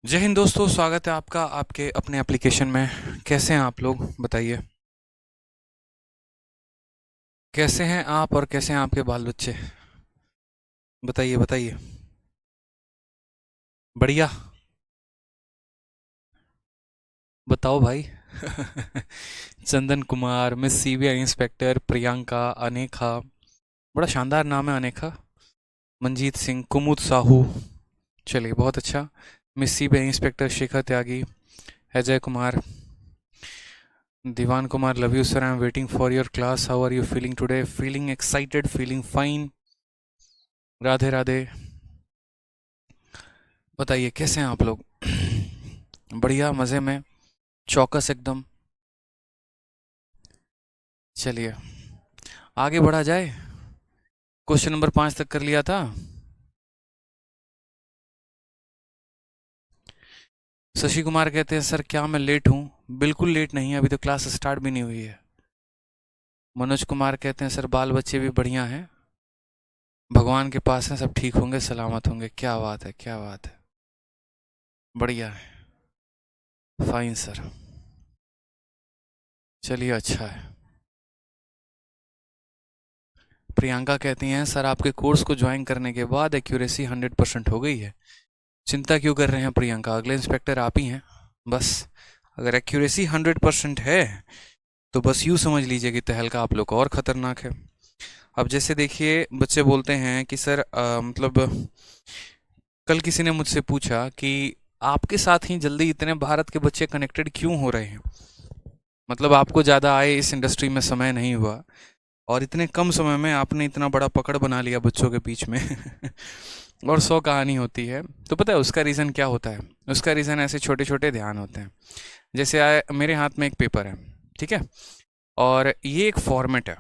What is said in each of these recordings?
जय हिंद दोस्तों, स्वागत है आपका आपके अपने एप्लीकेशन में। कैसे हैं आप लोग, बताइए। कैसे हैं आप और कैसे हैं आपके बाल बच्चे? बताइए बताइए। बढ़िया। बताओ भाई। Chandan Kumar, miss CBI inspector Priyanka, Anekha. बड़ा शानदार नाम है, अनेखा। मंजीत सिंह, कुमुद साहू। चलिए, बहुत अच्छा। Miss CBI inspector Shekhar Tyagi, Ajay Kumar, Diwan Kumar, love you sir, I am waiting for your class, how are you feeling today? Feeling excited, feeling fine. Radhe Radhe. बताइए कैसे हैं आप लोग? बढ़िया, मज़े में, चौकस एकदम। चलिए, आगे बढ़ा जाए। क्वेश्चन नंबर 5 तक कर लिया था। शशि कुमार कहते हैं, सर क्या मैं लेट हूँ? बिल्कुल लेट नहीं है, अभी तो क्लास स्टार्ट भी नहीं हुई है। मनोज कुमार कहते हैं, सर बाल बच्चे भी बढ़िया हैं, भगवान के पास हैं, सब ठीक होंगे, सलामत होंगे। क्या बात है, क्या बात है। बढ़िया है। Fine sir. चलिए, अच्छा है। प्रियंका कहती हैं, सर आपके कोर्स को ज्वाइन करने के बाद एक्यूरेसी 100% हो गई है। चिंता क्यों कर रहे हैं प्रियंका, अगले इंस्पेक्टर आप ही हैं। बस, अगर एक्यूरेसी 100% है तो बस यूँ समझ लीजिए कि तहलका आप लोग का और ख़तरनाक है। अब जैसे देखिए, बच्चे बोलते हैं कि सर मतलब कल किसी ने मुझसे पूछा कि आपके साथ ही जल्दी इतने भारत के बच्चे कनेक्टेड क्यों हो रहे हैं? मतलब आपको ज़्यादा आए इस इंडस्ट्री में समय नहीं हुआ और इतने कम समय में आपने इतना बड़ा पकड़ बना लिया बच्चों के बीच में। और 100 कहानी होती है। तो पता है उसका रीज़न क्या होता है? उसका रीज़न ऐसे छोटे छोटे ध्यान होते हैं। जैसे मेरे हाथ में एक पेपर है, ठीक है, और ये एक फॉर्मेट है।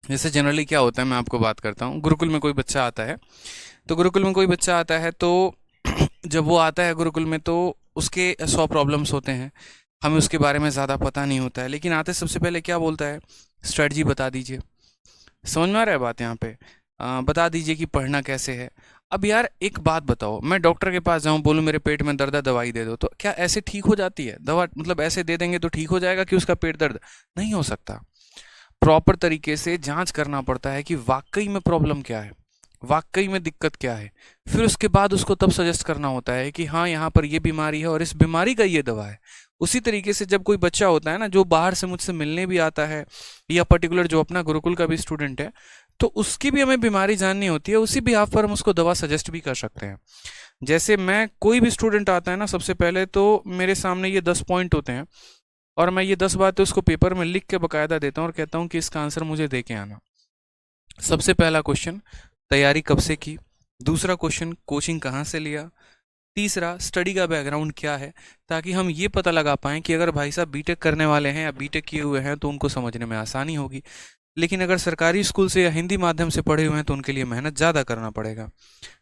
जैसे जनरली क्या होता है, मैं आपको बात करता हूँ। गुरुकुल में कोई बच्चा आता है, तो गुरुकुल में कोई बच्चा आता है तो जब वो आता है गुरुकुल में तो उसके 100 प्रॉब्लम्स होते हैं। हमें उसके बारे में ज़्यादा पता नहीं होता है, लेकिन आते सबसे पहले क्या बोलता है? स्ट्रेटजी बता दीजिए। समझ में आ रहा है बात यहाँ पे? बता दीजिए कि पढ़ना कैसे है। अब यार एक बात बताओ, मैं डॉक्टर के पास जाऊँ, बोलूँ मेरे पेट में दर्द है, दवाई दे दो, तो क्या ऐसे ठीक हो जाती है दवा? मतलब ऐसे दे देंगे तो ठीक हो जाएगा कि उसका पेट दर्द? नहीं हो सकता। प्रॉपर तरीके से जांच करना पड़ता है कि वाकई में प्रॉब्लम क्या है, वाकई में दिक्कत क्या है। फिर उसके बाद उसको तब सजेस्ट करना होता है कि हाँ, यहाँ पर ये बीमारी है और इस बीमारी का ये दवा है। उसी तरीके से जब कोई बच्चा होता है ना, जो बाहर से मुझसे मिलने भी आता है, या पर्टिकुलर जो अपना गुरुकुल का भी स्टूडेंट है, तो उसकी भी हमें बीमारी जाननी होती है, उसी बिहाफ पर हम उसको दवा सजेस्ट भी कर सकते हैं। जैसे मैं, कोई भी स्टूडेंट आता है ना, सबसे पहले तो मेरे सामने ये 10 पॉइंट होते हैं और मैं ये 10 बातें उसको पेपर में लिख के बकायदा देता हूँ और कहता हूँ कि इसका आंसर मुझे दे के आना। सबसे पहला क्वेश्चन, तैयारी कब से की? दूसरा क्वेश्चन, कोचिंग कहाँ से लिया? तीसरा, स्टडी का बैकग्राउंड क्या है, ताकि हम ये पता लगा पाएँ कि अगर भाई साहब बीटेक करने वाले हैं या बीटेक किए हुए हैं तो उनको समझने में आसानी होगी। लेकिन अगर सरकारी स्कूल से या हिंदी माध्यम से पढ़े हुए हैं तो उनके लिए मेहनत ज़्यादा करना पड़ेगा।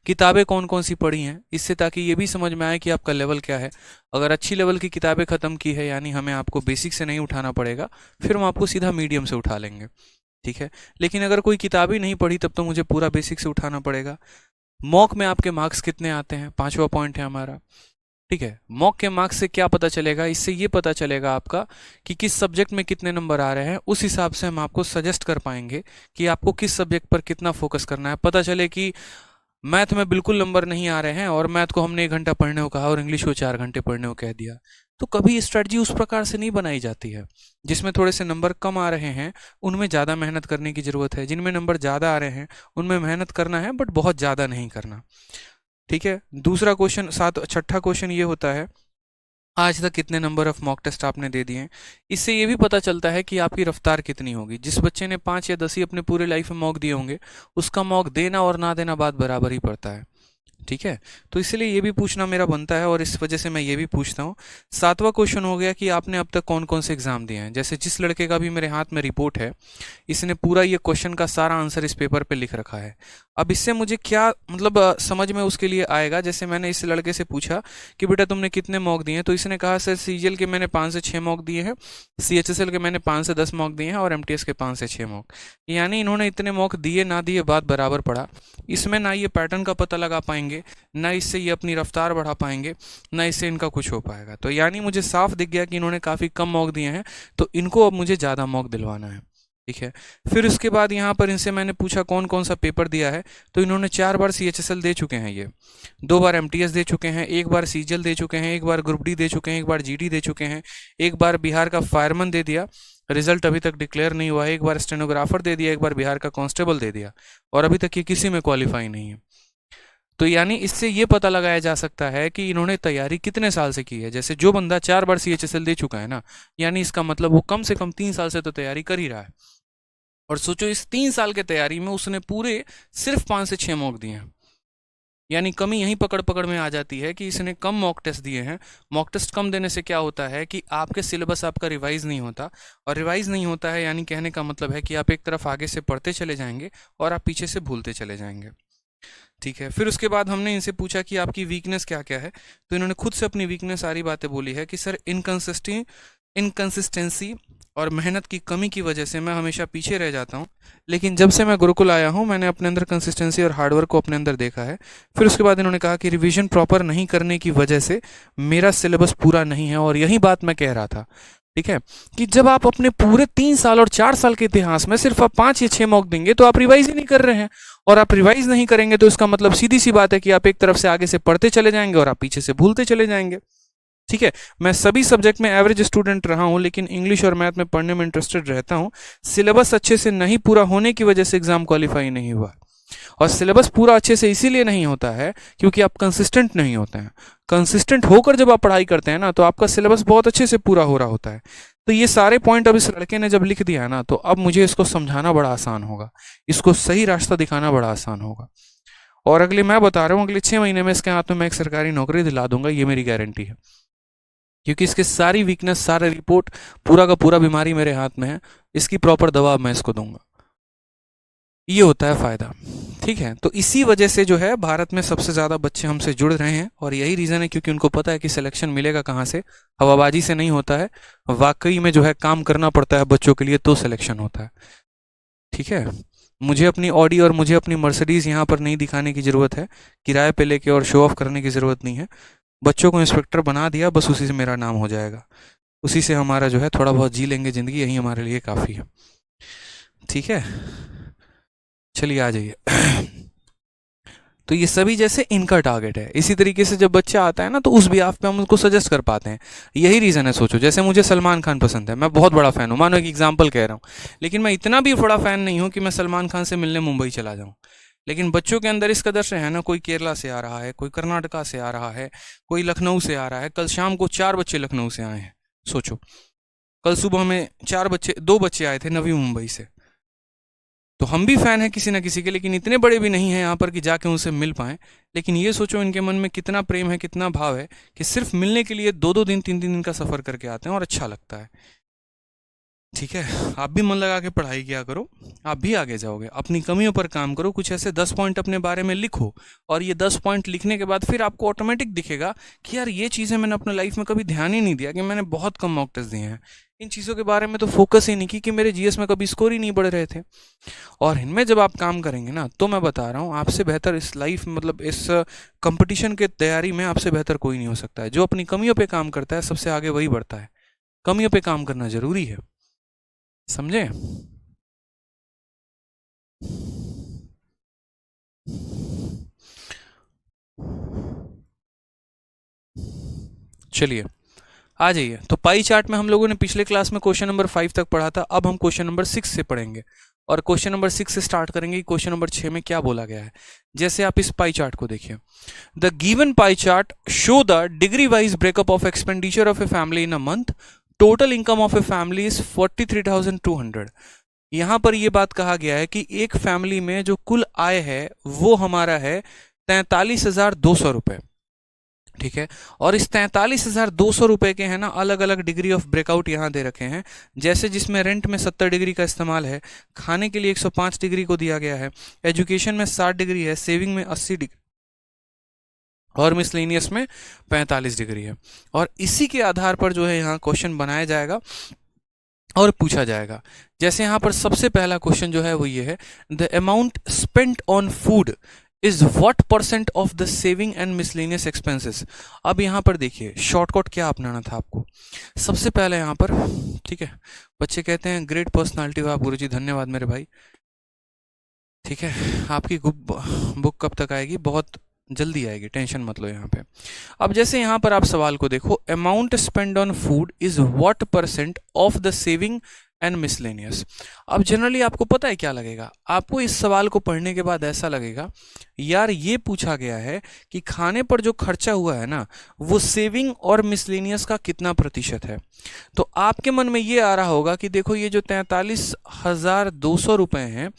किताबें कौन कौन सी पढ़ी हैं, इससे ताकि ये भी समझ में आए कि आपका लेवल क्या है। अगर अच्छी लेवल की किताबें ख़त्म की है, यानी हमें आपको बेसिक से नहीं उठाना पड़ेगा, फिर हम आपको सीधा मीडियम से उठा लेंगे, ठीक है। लेकिन अगर कोई किताब ही नहीं पढ़ी तब तो मुझे पूरा बेसिक से उठाना पड़ेगा। मॉक में आपके मार्क्स कितने आते हैं, पांचवा पॉइंट है हमारा, ठीक है। मॉक के मार्क्स से क्या पता चलेगा? इससे ये पता चलेगा आपका कि किस सब्जेक्ट में कितने नंबर आ रहे हैं। उस हिसाब से हम आपको सजेस्ट कर पाएंगे कि आपको किस सब्जेक्ट पर कितना फोकस करना है। पता चले कि मैथ में बिल्कुल नंबर नहीं आ रहे हैं और मैथ को हमने 1 घंटा पढ़ने को कहा और इंग्लिश को 4 घंटे पढ़ने को कह दिया, तो कभी स्ट्रेटजी उस प्रकार से नहीं बनाई जाती है। जिसमें थोड़े से नंबर कम आ रहे हैं उनमें ज़्यादा मेहनत करने की ज़रूरत है, जिनमें नंबर ज़्यादा आ रहे हैं उनमें मेहनत करना है बट बहुत ज़्यादा नहीं करना, ठीक है। दूसरा क्वेश्चन, छठा क्वेश्चन ये होता है, आज तक कितने नंबर ऑफ मॉक टेस्ट आपने दे दिए हैं? इससे ये भी पता चलता है कि आपकी रफ्तार कितनी होगी। जिस बच्चे ने 5 या 10 ही अपने पूरे लाइफ में मॉक दिए होंगे, उसका मॉक देना और ना देना बात बराबर ही पड़ता है, ठीक है। तो इसलिए ये भी पूछना मेरा बनता है और इस वजह से मैं ये भी पूछता हूँ। सातवां क्वेश्चन हो गया कि आपने अब तक कौन कौन से एग्जाम दिए हैं। जैसे जिस लड़के का भी मेरे हाथ में रिपोर्ट है, इसने पूरा ये क्वेश्चन का सारा आंसर इस पेपर पे लिख रखा है। अब इससे मुझे क्या मतलब समझ में उसके लिए आएगा? जैसे मैंने इस लड़के से पूछा कि बेटा तुमने कितने मॉक दिए हैं, तो इसने कहा सर सीजीएल के मैंने 5 से 6 मॉक दिए हैं, सीएचएसएल के मैंने 5 से 10 मॉक दिए हैं और एमटीएस के 5 से 6 मॉक। यानी इन्होंने इतने मॉक दिए ना दिए बात बराबर पड़ा। इसमें ना ये पैटर्न का पता लगा पाएंगे पाएंगे, ना इससे ये अपनी रफ्तार बढ़ा पाएंगे, ना इससे इनका कुछ हो पाएगा। तो यानी मुझे साफ दिख गया कि इन्होंने काफ़ी कम मॉक दिए हैं, तो इनको अब मुझे ज़्यादा मॉक दिलवाना है। ठीक है, फिर उसके बाद यहाँ पर इनसे मैंने पूछा कौन कौन सा पेपर दिया है, तो इन्होंने 4 बार CHSL दे चुके हैं, ये 2 बार MTS दे चुके हैं, 1 बार CGL दे चुके हैं, 1 बार ग्रुप डी दे चुके हैं, 1 बार GD दे चुके हैं, 1 बार बिहार का फायरमैन दे दिया, रिजल्ट अभी तक डिक्लेयर नहीं हुआ है, 1 बार स्टेनोग्राफर दे दिया, 1 बार बिहार का कांस्टेबल दे दिया, और अभी तक ये किसी में क्वालिफाई नहीं है। तो यानी इससे ये पता लगाया जा सकता है कि इन्होंने तैयारी कितने साल से की है। जैसे जो बंदा 4 बार CHSL दे चुका है ना, यानी इसका मतलब वो कम से कम 3 साल से तो तैयारी कर ही रहा है। और सोचो इस 3 साल के तैयारी में उसने पूरे सिर्फ 5 से 6 मॉक दिए हैं। यानी कमी यहीं पकड़ पकड़ में आ जाती है कि इसने कम मॉक टेस्ट दिए हैं। मॉक टेस्ट कम देने से क्या होता है कि आपके सिलेबस आपका रिवाइज नहीं होता, और रिवाइज नहीं होता है यानी कहने का मतलब है कि आप एक तरफ आगे से पढ़ते चले जाएंगे और आप पीछे से भूलते चले जाएंगे। ठीक है, फिर उसके बाद हमने इनसे पूछा कि आपकी वीकनेस क्या क्या है, तो इन्होंने खुद से अपनी वीकनेस सारी बातें बोली है कि सर इनकंसिस्टेंसी और मेहनत की कमी की वजह से मैं हमेशा पीछे रह जाता हूँ, लेकिन जब से मैं गुरुकुल आया हूँ मैंने अपने अंदर कंसिस्टेंसी और हार्डवर्क को अपने अंदर देखा है। फिर उसके बाद इन्होंने कहा कि रिवीजन प्रॉपर नहीं करने की वजह से मेरा सिलेबस पूरा नहीं है, और यही बात मैं कह रहा था। ठीक है, कि जब आप अपने पूरे 3 साल और 4 साल के इतिहास में सिर्फ आप 5 या 6 मॉक देंगे तो आप रिवाइज ही नहीं कर रहे हैं, और आप रिवाइज नहीं करेंगे तो इसका मतलब सीधी सी बात है कि आप एक तरफ से आगे से पढ़ते चले जाएंगे और आप पीछे से भूलते चले जाएंगे। ठीक है, मैं सभी सब्जेक्ट में एवरेज स्टूडेंट रहा हूं, लेकिन इंग्लिश और मैथ में पढ़ने में इंटरेस्टेड रहता हूं। सिलेबस अच्छे से नहीं पूरा होने की वजह से एग्जाम क्वालिफाई नहीं हुआ, और सिलेबस पूरा अच्छे से इसीलिए नहीं होता है क्योंकि आप कंसिस्टेंट नहीं होते हैं। कंसिस्टेंट होकर जब आप पढ़ाई करते हैं ना, तो आपका सिलेबस बहुत अच्छे से पूरा हो रहा होता है। तो ये सारे पॉइंट अब इस लड़के ने जब लिख दिया ना, तो अब मुझे इसको समझाना बड़ा आसान होगा, इसको सही रास्ता दिखाना बड़ा आसान होगा। और अगले मैं बता रहा हूँ अगले 6 महीने में इसके हाथ में मैं एक सरकारी नौकरी दिला दूंगा, ये मेरी गारंटी है, क्योंकि इसके सारी वीकनेस, सारे रिपोर्ट, पूरा का पूरा बीमारी मेरे हाथ में है। इसकी प्रॉपर दवा मैं इसको दूंगा। ये होता है फायदा। ठीक है, तो इसी वजह से जो है भारत में सबसे ज़्यादा बच्चे हमसे जुड़ रहे हैं, और यही रीज़न है क्योंकि उनको पता है कि सिलेक्शन मिलेगा कहाँ से, हवाबाजी से नहीं होता है, वाकई में जो है काम करना पड़ता है बच्चों के लिए, तो सिलेक्शन होता है। ठीक है, मुझे अपनी ऑडी और मुझे अपनी मर्सिडीज़ यहाँ पर नहीं दिखाने की ज़रूरत है, किराए पे लेके और शो ऑफ करने की ज़रूरत नहीं है। बच्चों को इंस्पेक्टर बना दिया, बस उसी से मेरा नाम हो जाएगा, उसी से हमारा जो है थोड़ा बहुत जी लेंगे ज़िंदगी, यही हमारे लिए काफ़ी है। ठीक है, चलिए आ जाइए। तो ये सभी जैसे इनका टारगेट है। इसी तरीके से जब बच्चा आता है ना, तो उस बिहाफ पे हम उसको सजेस्ट कर पाते हैं। यही रीज़न है। सोचो जैसे मुझे सलमान खान पसंद है, मैं बहुत बड़ा फ़ैन हूँ, मानो एक एग्जाम्पल कह रहा हूँ, लेकिन मैं इतना भी बड़ा फ़ैन नहीं हूँ कि मैं सलमान खान से मिलने मुंबई चला जाऊँ। लेकिन बच्चों के अंदर इस कदर से है ना, कोई केरला से आ रहा है, कोई कर्नाटका से आ रहा है, कोई लखनऊ से आ रहा है। कल शाम को 4 बच्चे लखनऊ से आए हैं, सोचो। कल सुबह में 2 बच्चे आए थे नवी मुंबई से। तो हम भी फ़ैन हैं किसी ना किसी के, लेकिन इतने बड़े भी नहीं हैं यहाँ पर कि जाके उनसे मिल पाएँ। लेकिन ये सोचो इनके मन में कितना प्रेम है, कितना भाव है कि सिर्फ मिलने के लिए 2-2 दिन 3-3 दिन का सफ़र करके आते हैं, और अच्छा लगता है। ठीक है, आप भी मन लगा के पढ़ाई किया करो, आप भी आगे जाओगे। अपनी कमियों पर काम करो, कुछ ऐसे 10 पॉइंट अपने बारे में लिखो, और ये 10 पॉइंट लिखने के बाद फिर आपको ऑटोमेटिक दिखेगा कि यार ये चीज़ें मैंने अपने लाइफ में कभी ध्यान ही नहीं दिया, कि मैंने बहुत कम मॉक टेस्ट दिए हैं, इन चीज़ों के बारे में तो फोकस ही नहीं की, कि मेरे जीएस में कभी स्कोर ही नहीं बढ़ रहे थे। और इनमें जब आप काम करेंगे ना, तो मैं बता रहा हूँ आपसे बेहतर इस लाइफ, मतलब इस कंपटीशन के तैयारी में आपसे बेहतर कोई नहीं हो सकता है। जो अपनी कमियों पे काम करता है सबसे आगे वही बढ़ता है। कमियों पे काम करना जरूरी है, समझे? चलिए आ जाइए। तो पाई चार्ट में हम लोगों ने पिछले क्लास में क्वेश्चन नंबर 5 तक पढ़ा था, अब हम क्वेश्चन नंबर 6 से पढ़ेंगे, और क्वेश्चन नंबर 6 से स्टार्ट करेंगे कि क्वेश्चन नंबर 6 में क्या बोला गया है। जैसे आप इस पाई चार्ट को देखिए, the given pie chart show the degree wise breakup of expenditure of a family in a month. Total income of a family is 43,200। यहाँ पर यह बात कहा गया है कि एक फैमिली में जो कुल आय है वो हमारा है 43,200 रुपए। ठीक है, और इस 43,200 रुपए के हैं ना अलग अलग डिग्री ऑफ ब्रेकआउट यहाँ दे रखे हैं। जैसे जिसमें रेंट में 70 डिग्री का इस्तेमाल है, खाने के लिए 105 डिग्री को दिया गया है, एजुकेशन में 60 डिग्री है, सेविंग में 80 डिग्री, और मिसलेनियस में 45 डिग्री है। और इसी के आधार पर जो है यहाँ क्वेश्चन बनाया जाएगा और पूछा जाएगा। जैसे यहाँ पर सबसे पहला क्वेश्चन जो है वो ये है, the amount spent on food is what percent of the saving and miscellaneous expenses. अब यहाँ पर देखिए शॉर्टकट क्या अपनाना था आपको। सबसे पहले यहाँ पर, ठीक है, बच्चे कहते हैं ग्रेट पर्सनालिटी हो आप गुरुजी, धन्यवाद मेरे भाई। ठीक है, आपकी बुक कब तक आएगी? बहुत जल्दी आएगी, टेंशन मत लो यहाँ पे। अब जैसे यहाँ पर आप सवाल को देखो, amount spend on food is what percent of the saving and miscellaneous. अब जनरली आपको पता है क्या लगेगा, आपको इस सवाल को पढ़ने के बाद ऐसा लगेगा यार ये पूछा गया है कि खाने पर जो खर्चा हुआ है ना वो सेविंग और मिसलेनियस का कितना प्रतिशत है। तो आपके मन में ये आ रहा होगा कि देखो ये जो 43,200 रुपये हैं,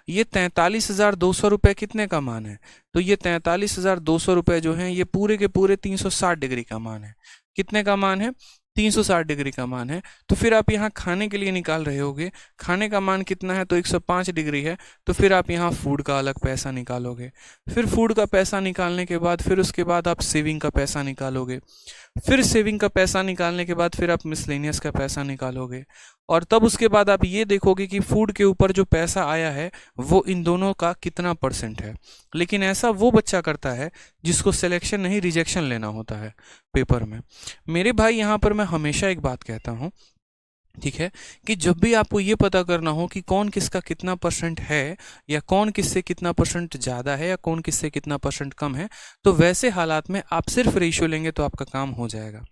ये 43,200 रुपये कितने का मान है? तो ये 43,200 रुपये जो हैं ये पूरे के पूरे 360 डिग्री का मान है। कितने का मान है? 360 डिग्री का मान है। तो फिर आप यहाँ खाने के लिए निकाल रहे होगे, खाने का मान कितना है? तो 105 डिग्री है। तो फिर आप यहाँ फूड का अलग पैसा निकालोगे, फिर फूड का पैसा निकालने के बाद फिर उसके बाद आप सेविंग का पैसा निकालोगे, फिर सेविंग का पैसा निकालने के बाद फिर आप मिसलेनियस का पैसा निकालोगे, और तब उसके बाद आप ये देखोगे कि फूड के ऊपर जो पैसा आया है वो इन दोनों का कितना परसेंट है। लेकिन ऐसा वो बच्चा करता है जिसको सिलेक्शन नहीं रिजेक्शन लेना होता है पेपर में। मेरे भाई यहाँ पर मैं हमेशा एक बात कहता हूँ, ठीक है, कि जब भी आपको ये पता करना हो कि कौन किसका कितना परसेंट है, या कौन किससे कितना परसेंट ज़्यादा है, या कौन किससे कितना परसेंट कम है, तो वैसे हालात में आप सिर्फ रेशियो लेंगे तो आपका काम हो जाएगा।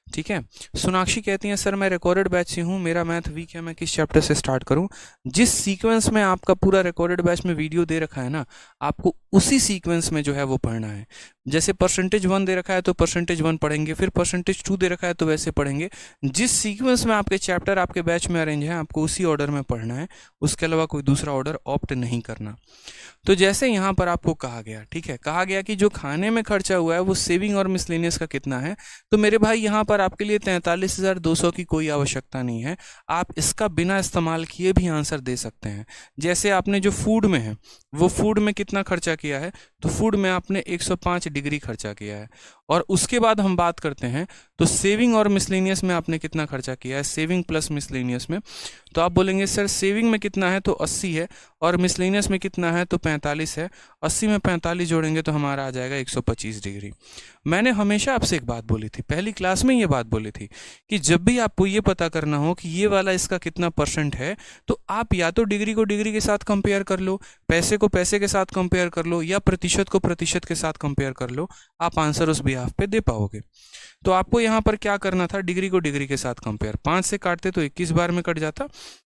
ठीक है। सोनाक्षी कहती हैं सर मैं रिकॉर्डेड बैच से हूँ, मेरा मैथ वीक है, मैं किस चैप्टर से स्टार्ट करूँ? जिस सीक्वेंस में आपका पूरा रिकॉर्डेड बैच में वीडियो दे रखा है ना, आपको उसी सीक्वेंस में जो है वो पढ़ना है। जैसे परसेंटेज 1 दे रखा है तो परसेंटेज 1 पढ़ेंगे, फिर परसेंटेज 2 दे रखा है तो वैसे पढ़ेंगे। जिस सीक्वेंस में आपके चैप्टर आपके बैच में अरेंज है आपको उसी ऑर्डर में पढ़ना है, उसके अलावा कोई दूसरा ऑर्डर ऑप्ट नहीं करना। तो जैसे यहाँ पर आपको कहा गया, ठीक है, कहा गया कि जो खाने में खर्चा हुआ है वो सेविंग और मिसलेनियस का कितना है, तो मेरे भाई यहाँ पर आपके लिए 43,200 की कोई आवश्यकता नहीं है, आप इसका बिना इस्तेमाल किए भी आंसर दे सकते हैं। जैसे आपने जो फूड में है वो फूड में कितना खर्चा किया है, तो फूड में आपने 105 डिग्री खर्चा किया है, और उसके बाद हम बात करते हैं तो सेविंग और मिसलेनियस में आपने कितना खर्चा किया है, सेविंग प्लस मिसलेनियस में, तो आप बोलेंगे सर सेविंग में कितना है, तो 80 है, और मिसलेनियस में कितना है, तो 45 है। 80 में 45 जोड़ेंगे तो हमारा आ जाएगा 125 डिग्री। मैंने हमेशा आपसे एक बात बोली थी, पहली क्लास में ये बात बोली थी कि जब भी आपको ये पता करना हो कि ये वाला इसका कितना परसेंट है, तो आप या तो डिग्री को डिग्री के साथ कंपेयर कर लो, पैसे को पैसे के साथ कंपेयर कर लो, या प्रतिशत को प्रतिशत के साथ कंपेयर कर लो, आप आंसर उस बिहाफ पे दे पाओगे। तो आपको यहाँ पर क्या करना था, डिग्री को डिग्री के साथ कंपेयर, 5 से काटते तो 21 बार में कट जाता,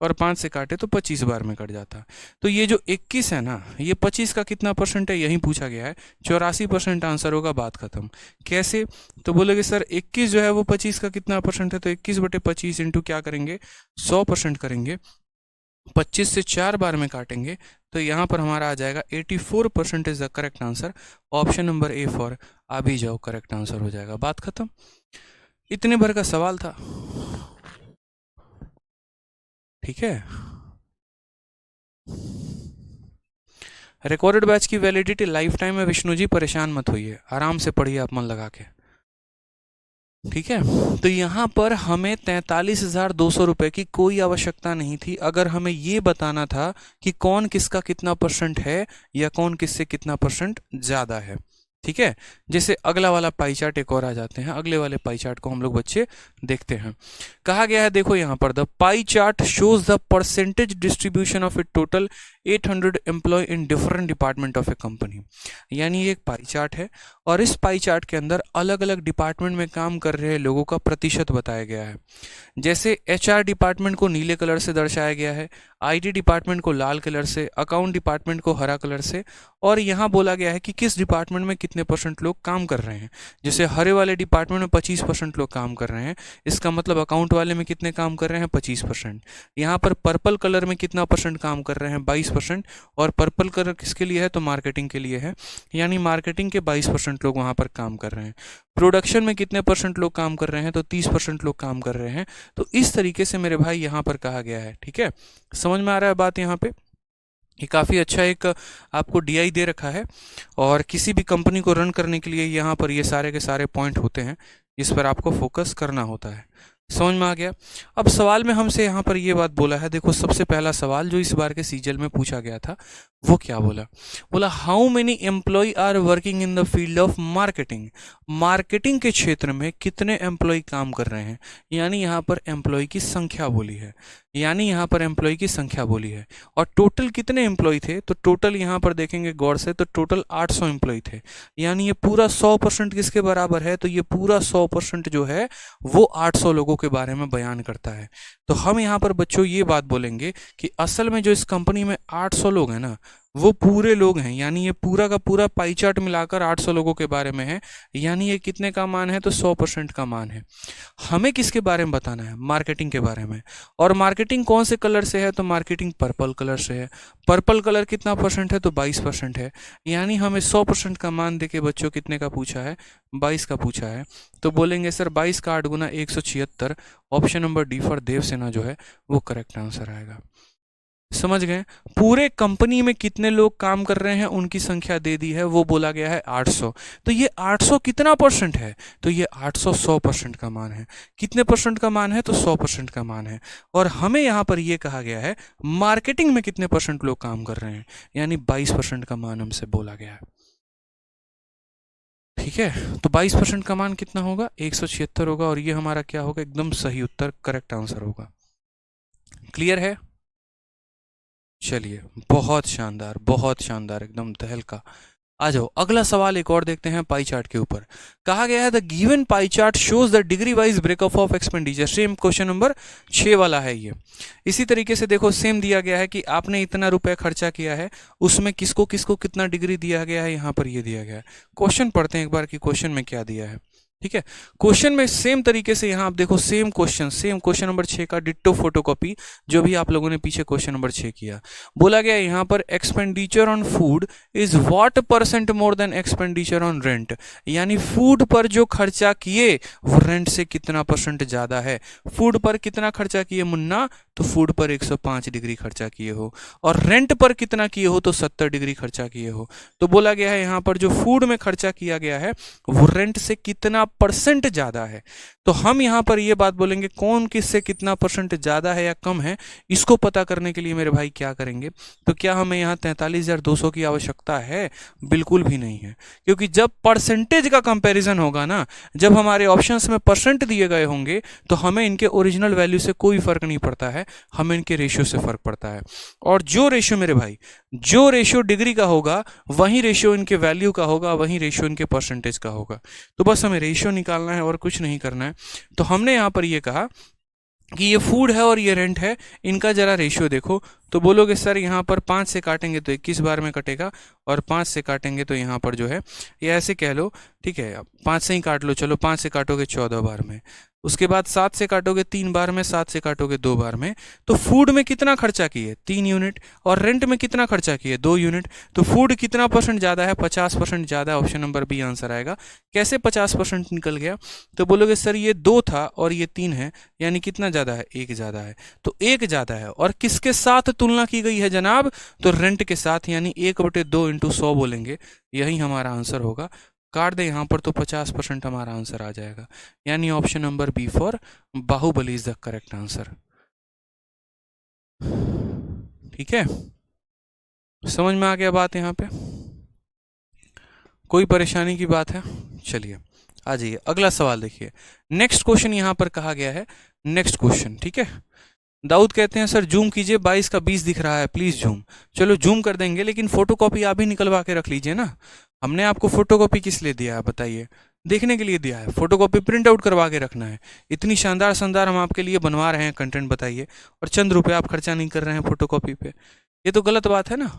और 5 से काटे तो 25 बार में कट जाता। तो ये जो 21 है ना, ये 25 का कितना परसेंट है यही पूछा गया है, 84% आंसर होगा, बात खत्म। कैसे? तो बोलोगे सर 21 जो है वो 25 का कितना परसेंट है, तो 21/25 इंटू क्या करेंगे, 100% करेंगे, 25 से 4 बार में काटेंगे, तो यहाँ पर हमारा आ जाएगा 84% is the correct answer. Option number A for आ भी जाओ करेक्ट आंसर हो जाएगा, बात खत्म। इतने भर का सवाल था, ठीक है। रिकॉर्डेड बैच की वैलिडिटी लाइफ टाइम है विष्णु जी, परेशान मत होइए, आराम से पढ़िए आप मन लगा के, ठीक है। तो यहाँ पर हमें 43,200 रुपये की कोई आवश्यकता नहीं थी, अगर हमें ये बताना था कि कौन किसका कितना परसेंट है या कौन किससे कितना परसेंट ज़्यादा है, ठीक है। जैसे अगला वाला पाई चार्ट एक और आ जाते हैं, अगले वाले पाई चार्ट को हम लोग बच्चे देखते हैं। कहा गया है देखो यहाँ पर the pie chart shows the percentage distribution of a total 800 employ in different department of a company. यानी ये एक पाई चार्ट है, और इस पाई चार्ट के अंदर अलग अलग डिपार्टमेंट में काम कर रहे लोगों का प्रतिशत बताया गया है। जैसे HR डिपार्टमेंट को नीले कलर से दर्शाया गया है, IT डिपार्टमेंट को लाल कलर से, अकाउंट डिपार्टमेंट को हरा कलर से, और यहाँ बोला गया है कि किस डिपार्टमेंट में कितने परसेंट लोग काम कर रहे हैं। जैसे हरे वाले डिपार्टमेंट में 25% लोग काम कर रहे हैं, इसका मतलब अकाउंट वाले में कितने काम कर रहे हैं, 25%। यहाँ पर पर्पल कलर में कितना परसेंट काम कर रहे हैं, 22%, और पर्पल कलर किसके लिए है, तो मार्केटिंग के लिए है, यानी मार्केटिंग के 22% लोग वहाँ पर काम कर रहे हैं। प्रोडक्शन में कितने परसेंट लोग काम कर रहे हैं, तो 30% लोग काम कर रहे हैं। तो इस तरीके से मेरे भाई यहाँ पर कहा गया है, ठीक है। समझ में आ रहा है बात यहाँ पे? ये काफ़ी अच्छा एक आपको DI दे रखा है, और किसी भी कंपनी को रन करने के लिए यहाँ पर ये सारे के सारे पॉइंट होते हैं, इस पर आपको फोकस करना होता है। समझ में आ गया? अब सवाल में हमसे यहाँ पर ये बात बोला है, देखो सबसे पहला सवाल जो इस बार के सीजल में पूछा गया था वो क्या बोला, बोला how many employ are working in the field of marketing, marketing के क्षेत्र में कितने एम्प्लॉय काम कर रहे हैं, यानी यहाँ पर एम्प्लॉय की संख्या बोली है, यानी यहाँ पर एम्प्लॉय की संख्या बोली है। और टोटल कितने एम्प्लॉय थे, तो टोटल यहाँ पर देखेंगे गौर से तो टोटल 800 एम्प्लॉय थे, यानी ये पूरा 100% किसके बराबर है, तो ये पूरा 100% जो है वो 800 लोगों के बारे में बयान करता है। तो हम यहाँ पर बच्चों ये बात बोलेंगे कि असल में जो इस कंपनी में 800 लोग हैं ना, वो पूरे लोग हैं, यानी ये पूरा का पूरा पाई चार्ट मिलाकर 800 लोगों के बारे में है, यानी ये कितने का मान है, तो 100% का मान है। हमें किसके बारे में बताना है, मार्केटिंग के बारे में। और मार्केटिंग कौन से कलर से है, तो मार्केटिंग पर्पल कलर से है। पर्पल कलर कितना परसेंट है, तो 22% है, यानी हमें 100% का मान देके बच्चों कितने का पूछा है, 22 का पूछा है। तो बोलेंगे सर 22 का 8 गुना 176, option number D for Devasena जो है वो करेक्ट आंसर आएगा। समझ गए, पूरे कंपनी में कितने लोग काम कर रहे हैं उनकी संख्या दे दी है, वो बोला गया है 800। तो ये 800 कितना परसेंट है, तो ये 800 100% का मान है। कितने परसेंट का मान है, तो 100% का मान है। और हमें यहाँ पर ये कहा गया है मार्केटिंग में कितने परसेंट लोग काम कर रहे हैं, यानी 22% का मान हमसे बोला गया है। ठीक है, तो 22% का मान कितना होगा, 176 होगा, और ये हमारा क्या होगा, एकदम सही उत्तर, करेक्ट आंसर होगा। क्लियर है, चलिए बहुत शानदार एकदम तहलका। आ जाओ अगला सवाल एक और देखते हैं पाई चार्ट के ऊपर। कहा गया है the given pie chart shows the degree wise breakup of expenditure. Same question number 6 वाला है ये। इसी तरीके से देखो सेम दिया गया है कि आपने इतना रुपया खर्चा किया है, उसमें किसको किसको कितना डिग्री दिया गया है, यहाँ पर ये दिया गया है। क्वेश्चन पढ़ते हैं एक बार कि क्वेश्चन में क्या दिया है। ठीक है, क्वेश्चन में सेम तरीके से यहाँ आप देखो सेम क्वेश्चन नंबर 6 का डिट्टो फोटोकॉपी जो भी आप लोगों ने पीछे क्वेश्चन नंबर 6 किया। बोला गया यहाँ पर expenditure on food is what percent more than expenditure on rent, यानी फूड पर जो खर्चा किए वो रेंट से कितना परसेंट ज्यादा है। फूड पर कितना खर्चा किए मुन्ना, तो फूड पर 105 डिग्री खर्चा किए हो, और रेंट पर कितना किए हो, तो 70 डिग्री खर्चा किए हो। तो बोला गया है यहाँ पर जो फूड में खर्चा किया गया है वो रेंट से कितना परसेंट ज्यादा है। तो हम यहाँ पर ये बात बोलेंगे कौन किससे कितना परसेंट ज्यादा है या कम है, इसको पता करने के लिए मेरे भाई क्या करेंगे, तो क्या हमें यहाँ 43,200 की आवश्यकता है, बिल्कुल भी नहीं है। क्योंकि जब परसेंटेज का कंपैरिजन होगा ना, जब हमारे ऑप्शंस में परसेंट दिए गए होंगे, तो हमें इनके ओरिजिनल वैल्यू से कोई फर्क नहीं पड़ता है, हमें इनके रेशियो से फर्क पड़ता है। और जो रेशियो मेरे भाई, जो रेशियो डिग्री का होगा वही रेशियो इनके वैल्यू का होगा, वही रेशियो इनके परसेंटेज का होगा। तो बस हमें रेशियो निकालना है और कुछ नहीं करना है। तो हमने यहां पर ये कहा कि ये फूड है और ये रेंट है, इनका जरा रेशियो देखो। तो बोलोगे सर यहाँ पर 5 से काटेंगे तो 21 बार में कटेगा, और 5 से काटेंगे तो यहाँ पर जो है ये ऐसे कह लो, ठीक है 5 से ही काट लो, चलो 5 से काटोगे 14 बार में, उसके बाद 7 से काटोगे 3 बार में, 7 से काटोगे 2 बार में। तो फूड में कितना खर्चा किए, 3 यूनिट, और रेंट में कितना खर्चा किए, 2 यूनिट। तो फूड कितना परसेंट ज़्यादा है, 50% ज़्यादा, ऑप्शन नंबर बी आंसर आएगा। कैसे 50% निकल गया, तो बोलोगे सर ये 2 था और ये 3 है, यानी कितना ज़्यादा है, 1 ज़्यादा है। तो 1 ज़्यादा है, और किसके साथ तुलना की गई है जनाब, तो रेंट के साथ, यानी 1/2 × 100 बोलेंगे, यही हमारा आंसर होगा। काट दे यहाँ पर तो 50% हमारा आंसर आ जाएगा, यानी option number B for Baahubali is the correct answer. ठीक है, समझ में आ गया बात यहाँ पे, कोई परेशानी की बात है। चलिए आ जाइए अगला सवाल देखिए। नेक्स्ट क्वेश्चन यहाँ पर कहा गया है, नेक्स्ट क्वेश्चन, ठीक है। दाऊद कहते हैं सर जूम कीजिए, 22 का 20 दिख रहा है, प्लीज जूम। चलो जूम कर देंगे, लेकिन फोटोकॉपी आप ही निकलवा के रख लीजिए ना। हमने आपको फोटोकॉपी किस लिए दिया है बताइए, देखने के लिए दिया है, फोटोकॉपी प्रिंट आउट करवा के रखना है। इतनी शानदार शानदार हम आपके लिए बनवा रहे हैं कंटेंट, बताइए, और चंद रुपए आप खर्चा नहीं कर रहे हैं फोटोकॉपी पे, ये तो गलत बात है ना।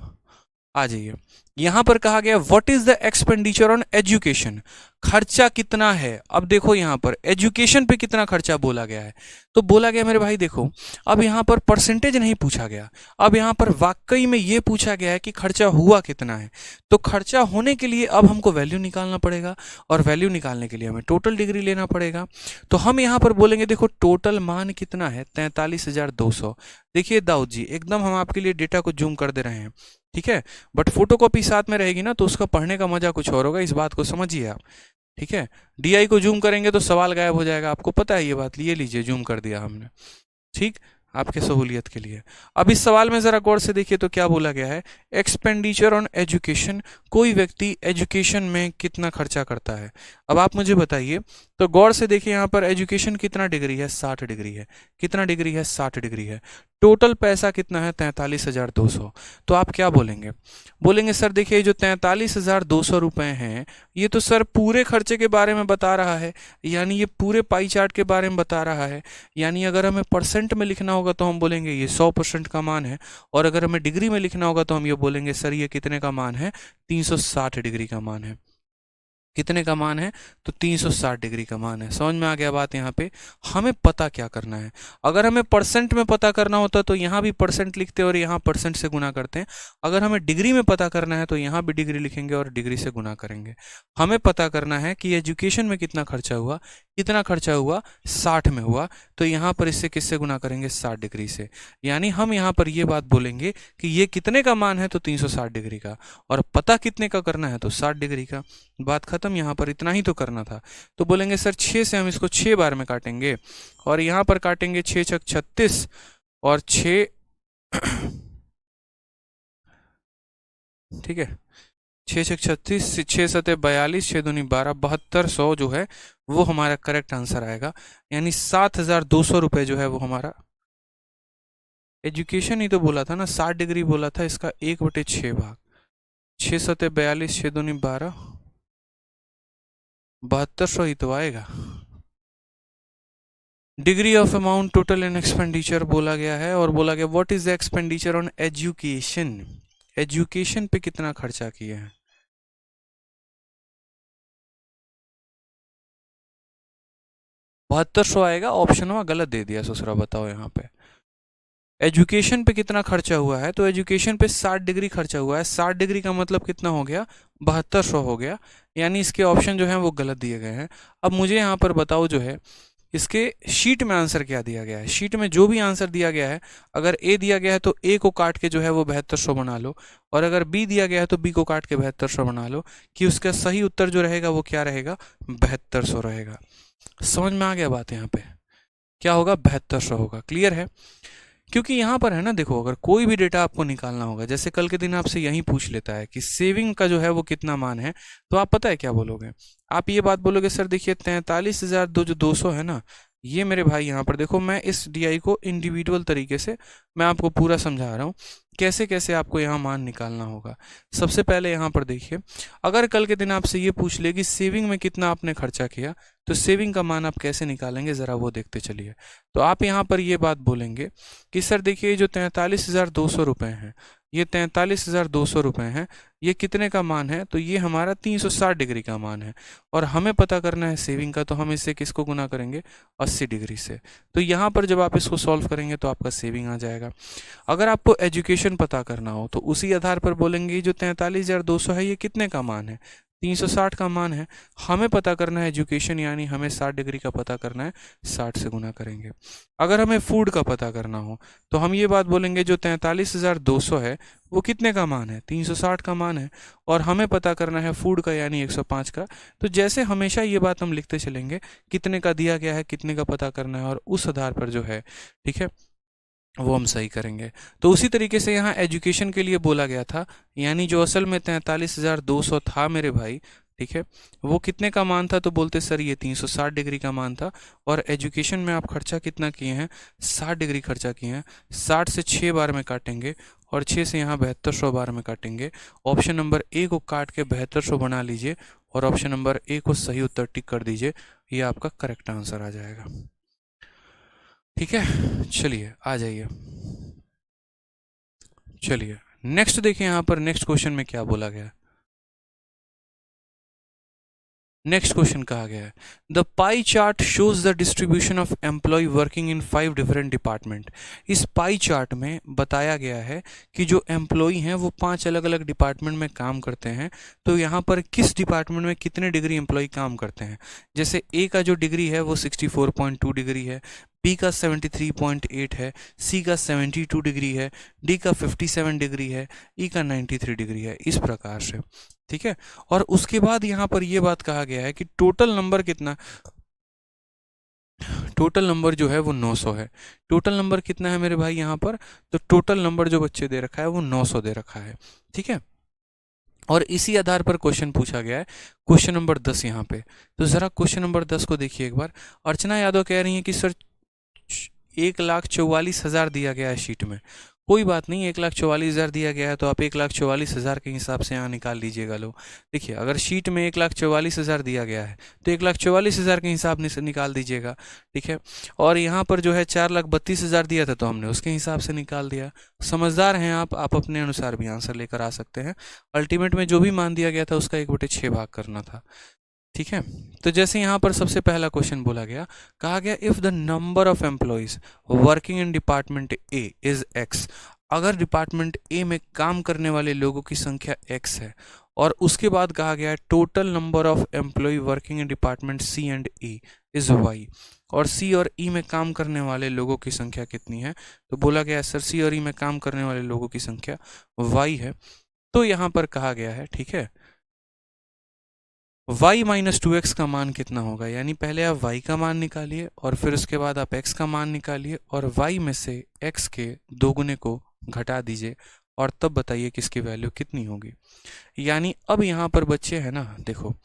आ जाइए, यहां पर कहा गया what is the expenditure on education, खर्चा कितना है। अब देखो यहां पर एजुकेशन पे कितना खर्चा बोला गया है, तो बोला गया मेरे भाई देखो, अब यहां पर परसेंटेज नहीं पूछा गया, अब यहां पर वाकई में ये पूछा गया है कि खर्चा हुआ कितना है। तो खर्चा होने के लिए अब हमको वैल्यू निकालना पड़ेगा, और वैल्यू निकालने के लिए हमें टोटल डिग्री लेना पड़ेगा। तो हम यहां पर बोलेंगे देखो टोटल मान कितना है, 43,200। देखिए दाऊद जी, एकदम हम आपके लिए डेटा को जूम कर दे रहे हैं, ठीक है, बट फोटोकॉपी साथ में रहेगी ना, तो उसका पढ़ने का मजा कुछ और होगा, इस बात को समझिए आप। ठीक है, डीआई को जूम करेंगे तो सवाल गायब हो जाएगा, आपको पता है ये बात, ये लीजिए जूम कर दिया हमने। ठीक, आपके सहूलियत के लिए। अब इस सवाल में जरा गौर से देखिए तो क्या बोला गया है, एक्सपेंडिचर ऑन एजुकेशन, कोई व्यक्ति एजुकेशन में कितना खर्चा करता है। अब आप मुझे बताइए, तो गौर से देखिए यहाँ पर एजुकेशन कितना डिग्री है, 60 डिग्री है। कितना डिग्री है, 60 डिग्री है। टोटल पैसा कितना है, 43,200। तो आप क्या बोलेंगे, बोलेंगे सर देखिए जो 43,200 रुपए हैं, ये तो सर पूरे खर्चे के बारे में बता रहा है, यानी ये पूरे पाई चार्ट के बारे में बता रहा है। यानी अगर हमें परसेंट में लिखना होगा तो हम बोलेंगे ये 100% का मान है, और अगर हमें डिग्री में लिखना होगा तो हम ये बोलेंगे सर ये कितने का मान है, 360 डिग्री का मान है। कितने का मान है, तो 360 डिग्री का मान है। समझ में आ गया बात। यहाँ पे हमें पता क्या करना है, अगर हमें परसेंट में पता करना होता तो यहाँ भी परसेंट लिखते और यहाँ परसेंट से गुना करते हैं। अगर हमें डिग्री में पता करना है तो यहाँ भी डिग्री लिखेंगे और डिग्री से गुना करेंगे। हमें पता करना है कि एजुकेशन में कितना खर्चा हुआ, कितना खर्चा हुआ, 60 में हुआ, तो यहाँ पर इससे किससे गुना करेंगे, 60 डिग्री से। यानी हम यहाँ पर ये बात बोलेंगे कि ये कितने का मान है, तो 360 डिग्री का, और पता कितने का करना है, तो 60 डिग्री का। बात खत्म, यहाँ पर इतना ही तो करना था। तो बोलेंगे सर 6 से हम इसको 6 बार में काटेंगे, और यहाँ पर काटेंगे 6 छक 36 और 6 ठीक है, 6 छक 36, 6 सते 42, 6 दूनी 12, 7200 जो है वो हमारा करेक्ट आंसर आएगा। यानी 7,200 रुपये जो है वो हमारा, एजुकेशन ही तो बोला था ना, 60 डिग्री बोला था, इसका 1/6 भाग, 6 सते 42, 6 दूनी 12, 7200 ही तो आएगा। Degree of amount total in expenditure बोला गया है, और बोला गया what is the expenditure on education, education पे कितना खर्चा किए हैं। 7200 आएगा, ऑप्शन में गलत दे दिया ससुरा, बताओ यहाँ पे एजुकेशन पे कितना खर्चा हुआ है, तो एजुकेशन पे 60 डिग्री खर्चा हुआ है। 60 डिग्री का मतलब कितना हो गया, 7200 हो गया। यानी इसके ऑप्शन जो है वो गलत दिए गए हैं। अब मुझे यहाँ पर बताओ जो है इसके शीट में आंसर क्या दिया गया है। शीट में जो भी आंसर दिया गया है, अगर ए दिया गया है तो ए को काट के जो है वो 7200 बना लो, और अगर बी दिया गया है तो बी को काट के 7200 बना लो, कि उसका सही उत्तर जो रहेगा वो क्या रहेगा, 7200 रहेगा। समझ में आ गया बात। यहाँ पे क्या होगा, 7200 होगा। क्लियर है, क्योंकि यहाँ पर है ना, देखो अगर कोई भी डेटा आपको निकालना होगा, जैसे कल के दिन आपसे यही पूछ लेता है कि सेविंग का जो है वो कितना मान है, तो आप पता है क्या बोलोगे, आप ये बात बोलोगे सर देखिए 43,000 जो 200 है ना, ये मेरे भाई यहाँ पर देखो, मैं इस डीआई को इंडिविजुअल तरीके से मैं आपको पूरा समझा रहा हूँ कैसे कैसे आपको यहाँ मान निकालना होगा। सबसे पहले यहाँ पर देखिए, अगर कल के दिन आपसे ये पूछ ले कि सेविंग में कितना आपने खर्चा किया, तो सेविंग का मान आप कैसे निकालेंगे, ज़रा वो देखते चलिए। तो आप यहाँ पर ये बात बोलेंगे कि सर देखिए जो 43,200 रुपये हैं, ये 43,200 रुपये हैं, ये कितने का मान है, तो ये हमारा 360 डिग्री का मान है, और हमें पता करना है सेविंग का, तो हम इससे किसको गुना करेंगे, 80 डिग्री से। तो यहाँ पर जब आप इसको सॉल्व करेंगे तो आपका सेविंग आ जाएगा। अगर आपको एजुकेशन पता करना हो तो उसी आधार पर बोलेंगे जो 43,200 है ये कितने का मान है, 360 का मान है। हमें पता करना है एजुकेशन, यानी हमें 60 डिग्री का पता करना है, 60 से गुना करेंगे। अगर हमें फूड का पता करना हो तो हम ये बात बोलेंगे जो 43,200 है वो कितने का मान है, 360 का मान है, और हमें पता करना है फूड का यानी 105 का। तो जैसे हमेशा ये बात हम लिखते चलेंगे, कितने का दिया गया है, कितने का पता करना है, और उस आधार पर जो है, ठीक है, वो हम सही करेंगे। तो उसी तरीके से यहाँ एजुकेशन के लिए बोला गया था, यानी जो असल में 43,200 था मेरे भाई, ठीक है, वो कितने का मान था, तो बोलते सर ये 360 डिग्री का मान था, और एजुकेशन में आप खर्चा कितना किए हैं, 60 डिग्री खर्चा किए हैं। 60 से 6 बार में काटेंगे, और 6 से यहाँ 7200 बार में काटेंगे। ऑप्शन नंबर ए को काट के 7200 बना लीजिए, और ऑप्शन नंबर ए को सही उत्तर टिक कर दीजिए, ये आपका करेक्ट आंसर आ जाएगा। ठीक है, चलिए आ जाइए, चलिए नेक्स्ट देखिए यहाँ पर नेक्स्ट क्वेश्चन में क्या बोला गया है। नेक्स्ट क्वेश्चन कहा गया है the pie chart shows the distribution of employ working in 5 different department. इस पाई चार्ट में बताया गया है कि जो एम्प्लॉय हैं वो 5 अलग अलग डिपार्टमेंट में काम करते हैं। तो यहाँ पर किस डिपार्टमेंट में कितने डिग्री एम्प्लॉय काम करते हैं। जैसे ए का जो डिग्री है वो 64.2 डिग्री है, बी का 73.8 है, सी का 72 डिग्री है, डी का 57 डिग्री है, ई का 93 डिग्री है, इस प्रकार से। ठीक है, और उसके बाद यहाँ पर यह बात कहा गया है कि टोटल नंबर कितना, टोटल नंबर जो है वो 900 है। टोटल नंबर कितना है मेरे भाई यहाँ पर, तो टोटल नंबर जो बच्चे दे रखा है वो 900 दे रखा है, ठीक है। और इसी आधार पर क्वेश्चन पूछा गया है, क्वेश्चन नंबर 10 यहाँ पे। तो ज़रा क्वेश्चन नंबर 10 को देखिए एक बार। अर्चना यादव कह रही है कि सर 1,44,000 दिया गया है शीट में। कोई बात नहीं, 1,44,000 दिया गया है तो आप 1,44,000 के हिसाब से यहाँ निकाल लीजिएगा। लो देखिए, अगर शीट में 1,44,000 दिया गया है तो 1,44,000 के हिसाब से निकाल दीजिएगा, ठीक है। और यहाँ पर जो है 4,32,000 दिया था तो हमने उसके हिसाब से निकाल दिया। समझदार हैं आप अपने अनुसार भी आंसर लेकर आ सकते हैं। अल्टीमेट में जो भी मान दिया गया था उसका 1/6 भाग करना था, ठीक है। तो जैसे यहाँ पर सबसे पहला क्वेश्चन बोला गया, कहा गया if the number of employees working in department A is x. अगर डिपार्टमेंट ए में काम करने वाले लोगों की संख्या एक्स है, और उसके बाद कहा गया है total number of employ working in department C and E is Y, और सी और ई में काम करने वाले लोगों की संख्या कितनी है, तो बोला गया है सर सी और ई में काम करने वाले लोगों की संख्या वाई है। तो यहाँ पर कहा गया है, ठीक है, y माइनस 2x का मान कितना होगा, यानी पहले आप y का मान निकालिए और फिर उसके बाद आप x का मान निकालिए और y में से x के दोगुने को घटा दीजिए और तब बताइए कि इसकी वैल्यू कितनी होगी। यानी अब यहाँ पर बच्चे हैं ना, देखो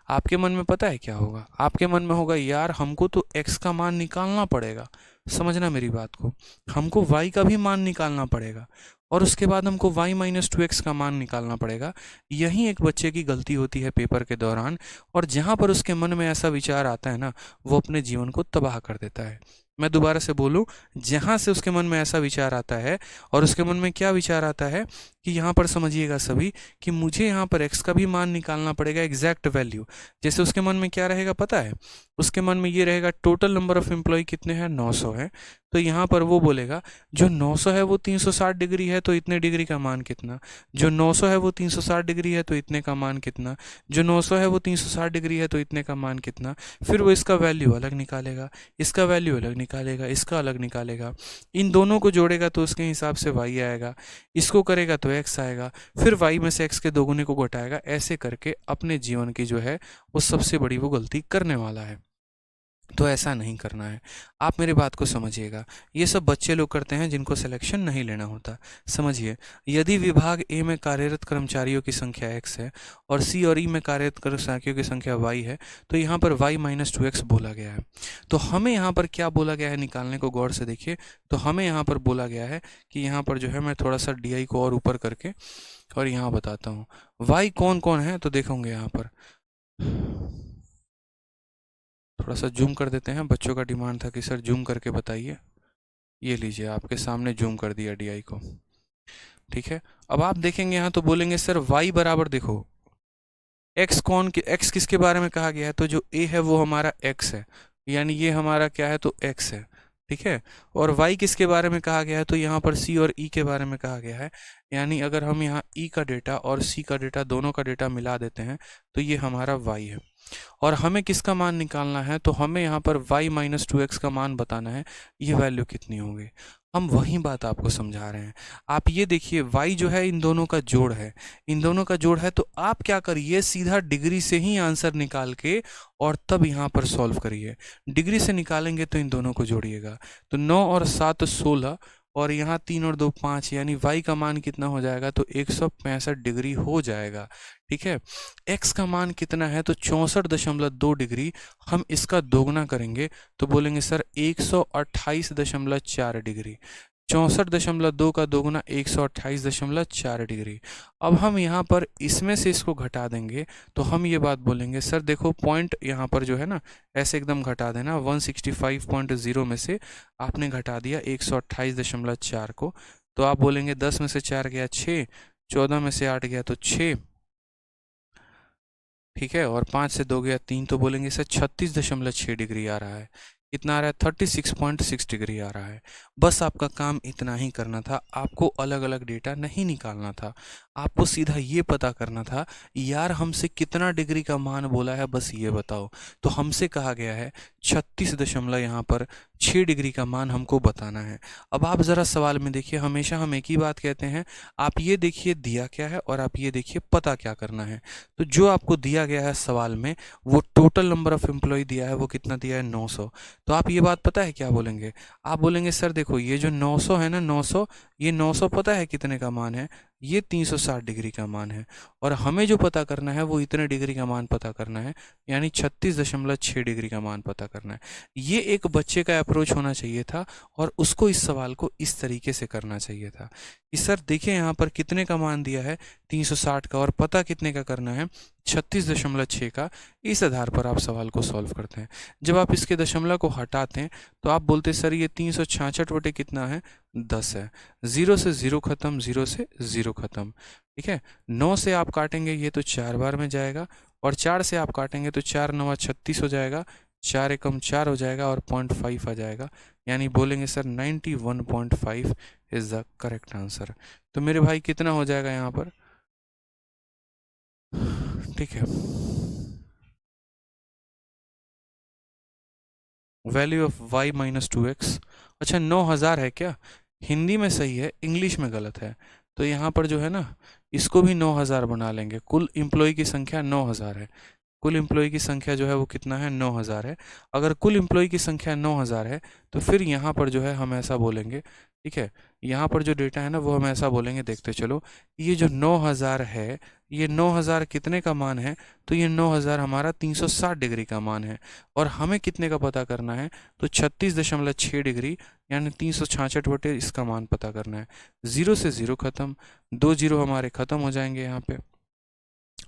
आपके मन में पता है क्या होगा, आपके मन में होगा यार हमको तो x का मान निकालना पड़ेगा। समझना मेरी बात को, हमको y का भी मान निकालना पड़ेगा और उसके बाद हमको y माइनस 2x का मान निकालना पड़ेगा। यही एक बच्चे की गलती होती है पेपर के दौरान, और जहाँ पर उसके मन में ऐसा विचार आता है ना, वो अपने जीवन को तबाह कर देता है। मैं दोबारा से बोलूं, जहाँ से उसके मन में ऐसा विचार आता है, और उसके मन में क्या विचार आता है कि यहाँ पर समझिएगा सभी कि मुझे यहाँ पर x का भी मान निकालना पड़ेगा, एग्जैक्ट वैल्यू। जैसे उसके मन में क्या रहेगा पता है, उसके मन में ये रहेगा टोटल नंबर ऑफ एम्प्लॉय कितने हैं, 900 है। तो यहाँ पर वो बोलेगा जो 900 है वो 360 डिग्री है तो इतने डिग्री का मान कितना, जो 900 है वो 360 डिग्री है तो इतने का मान कितना, जो 900 है वो 360 डिग्री है तो इतने का मान कितना। फिर वो इसका वैल्यू अलग निकालेगा, इसका वैल्यू अलग निकालेगा, इसका अलग निकालेगा, इन दोनों को जोड़ेगा तो उसके हिसाब से y आएगा, इसको करेगा तो x आएगा, फिर y में से x के दोगुने को घटाएगा। ऐसे करके अपने जीवन की जो है वो सबसे बड़ी वो गलती करने वाला है। तो ऐसा नहीं करना है, आप मेरी बात को समझिएगा। ये सब बच्चे लोग करते हैं जिनको सिलेक्शन नहीं लेना होता। समझिए, यदि विभाग ए में कार्यरत कर्मचारियों की संख्या x है और सी और ई में कार्यरत कर्मचारियों की संख्या y है, तो यहाँ पर y माइनस 2x बोला गया है। तो हमें यहाँ पर क्या बोला गया है निकालने को, गौर से देखिए। तो हमें यहाँ पर बोला गया है कि यहाँ पर जो है, मैं थोड़ा सा डी को और ऊपर करके और यहाँ बताता हूँ y कौन कौन है। तो देखोगे यहाँ पर थोड़ा सा जूम कर देते हैं, बच्चों का डिमांड था कि सर जूम करके बताइए। ये लीजिए, आपके सामने जूम कर दिया डी को, ठीक है। अब आप देखेंगे यहाँ तो बोलेंगे सर y बराबर, देखो x x किसके बारे में कहा गया है, तो जो a है वो हमारा x है, यानी ये हमारा क्या है तो x है, ठीक है। और y किसके बारे में कहा गया है, तो यहाँ पर c और e के बारे में कहा गया है। यानी अगर हम यहाँ e का डेटा और c का डेटा दोनों का डेटा मिला देते हैं तो ये हमारा y है। और हमें किसका मान निकालना है, तो हमें यहाँ पर y माइनस 2x का मान बताना है, ये वैल्यू कितनी होगी। हम वही बात आपको समझा रहे हैं। आप ये देखिए, y जो है इन दोनों का जोड़ है, इन दोनों का जोड़ है। तो आप क्या करिए, सीधा डिग्री से ही आंसर निकाल के और तब यहाँ पर सॉल्व करिए। डिग्री से निकालेंगे तो इन दोनों को जोड़िएगा, तो 9 और 7 16, और यहाँ 3 और 2 5, यानी y का मान कितना हो जाएगा, तो 165 डिग्री हो जाएगा, ठीक है। x का मान कितना है, तो 64.2 डिग्री। हम इसका दोगुना करेंगे तो बोलेंगे सर 128.4 डिग्री। 64.2 का दोगुना 128.4 डिग्री। अब हम यहाँ पर इसमें से इसको घटा देंगे तो हम ये बात बोलेंगे, सर देखो पॉइंट यहाँ पर जो है ना, ऐसे एकदम घटा देना। 165.0 में से आपने घटा दिया 128.4 को, तो आप बोलेंगे 10 में से 4 गया 6, 14 में से 8 गया तो 6, ठीक है, और 5 से 2 गया 3, तो बोलेंगे सर 36.6 डिग्री आ रहा है। कितना आ रहा है, 36.6 डिग्री आ रहा है। बस आपका काम इतना ही करना था, आपको अलग अलग डेटा नहीं निकालना था, आपको सीधा ये पता करना था यार हमसे कितना डिग्री का मान बोला है, बस ये बताओ। तो हमसे कहा गया है 36.6 डिग्री का मान हमको बताना है। अब आप ज़रा सवाल में देखिए, हमेशा हम एक ही बात कहते हैं, आप ये देखिए दिया क्या है और आप ये देखिए पता क्या करना है। तो जो आपको दिया गया है सवाल में, वो टोटल नंबर ऑफ एम्प्लॉय दिया है, वो कितना दिया है 900। तो आप ये बात पता है क्या बोलेंगे, आप बोलेंगे सर देखो ये जो 900 है ना, 900, ये 900 पता है कितने का मान है, ये 360 डिग्री का मान है, और हमें जो पता करना है वो इतने डिग्री का मान पता करना है, यानी 36.6 डिग्री का मान पता करना है। ये एक बच्चे का अप्रोच होना चाहिए था, और उसको इस सवाल को इस तरीके से करना चाहिए था कि सर देखिए यहाँ पर कितने का मान दिया है, 360 का, और पता कितने का करना है, 36.6 का। इस आधार पर आप सवाल को सॉल्व करते हैं। जब आप इसके दशमलव को हटाते हैं तो आप बोलते हैं सर ये 366 बटे कितना है, 10 है। 0 से 0 खत्म, 0 से 0 खत्म, ठीक है। 9 से आप काटेंगे ये तो 4 बार में जाएगा, और 4 से आप काटेंगे तो 4 9 36 हो जाएगा, 4 एकम 4 हो जाएगा, और 0.5 आ जाएगा, यानी बोलेंगे sir 91.5 is the correct answer. तो मेरे भाई कितना हो जाएगा यहाँ पर, ठीक है, value of y minus 2x। अच्छा 9000 है क्या, हिंदी में सही है, इंग्लिश में गलत है, तो यहाँ पर जो है ना इसको भी 9000 बना लेंगे। कुल एम्प्लॉय की संख्या 9000 है, कुल एम्प्लॉय की संख्या जो है वो कितना है, 9000 है। अगर कुल एम्प्लॉय की संख्या 9000 है तो फिर यहाँ पर जो है हम ऐसा बोलेंगे, ठीक है, यहाँ पर जो डेटा है ना वो हम ऐसा बोलेंगे, देखते चलो, ये जो 9000 है, ये 9000 कितने का मान है, तो ये 9000 हमारा 360 डिग्री का मान है, और हमें कितने का पता करना है, तो 36.6 डिग्री, यानी 366 बटे इसका मान पता करना है। 0 से 0 खत्म, 2 0 हमारे खत्म हो जाएंगे यहाँ पे,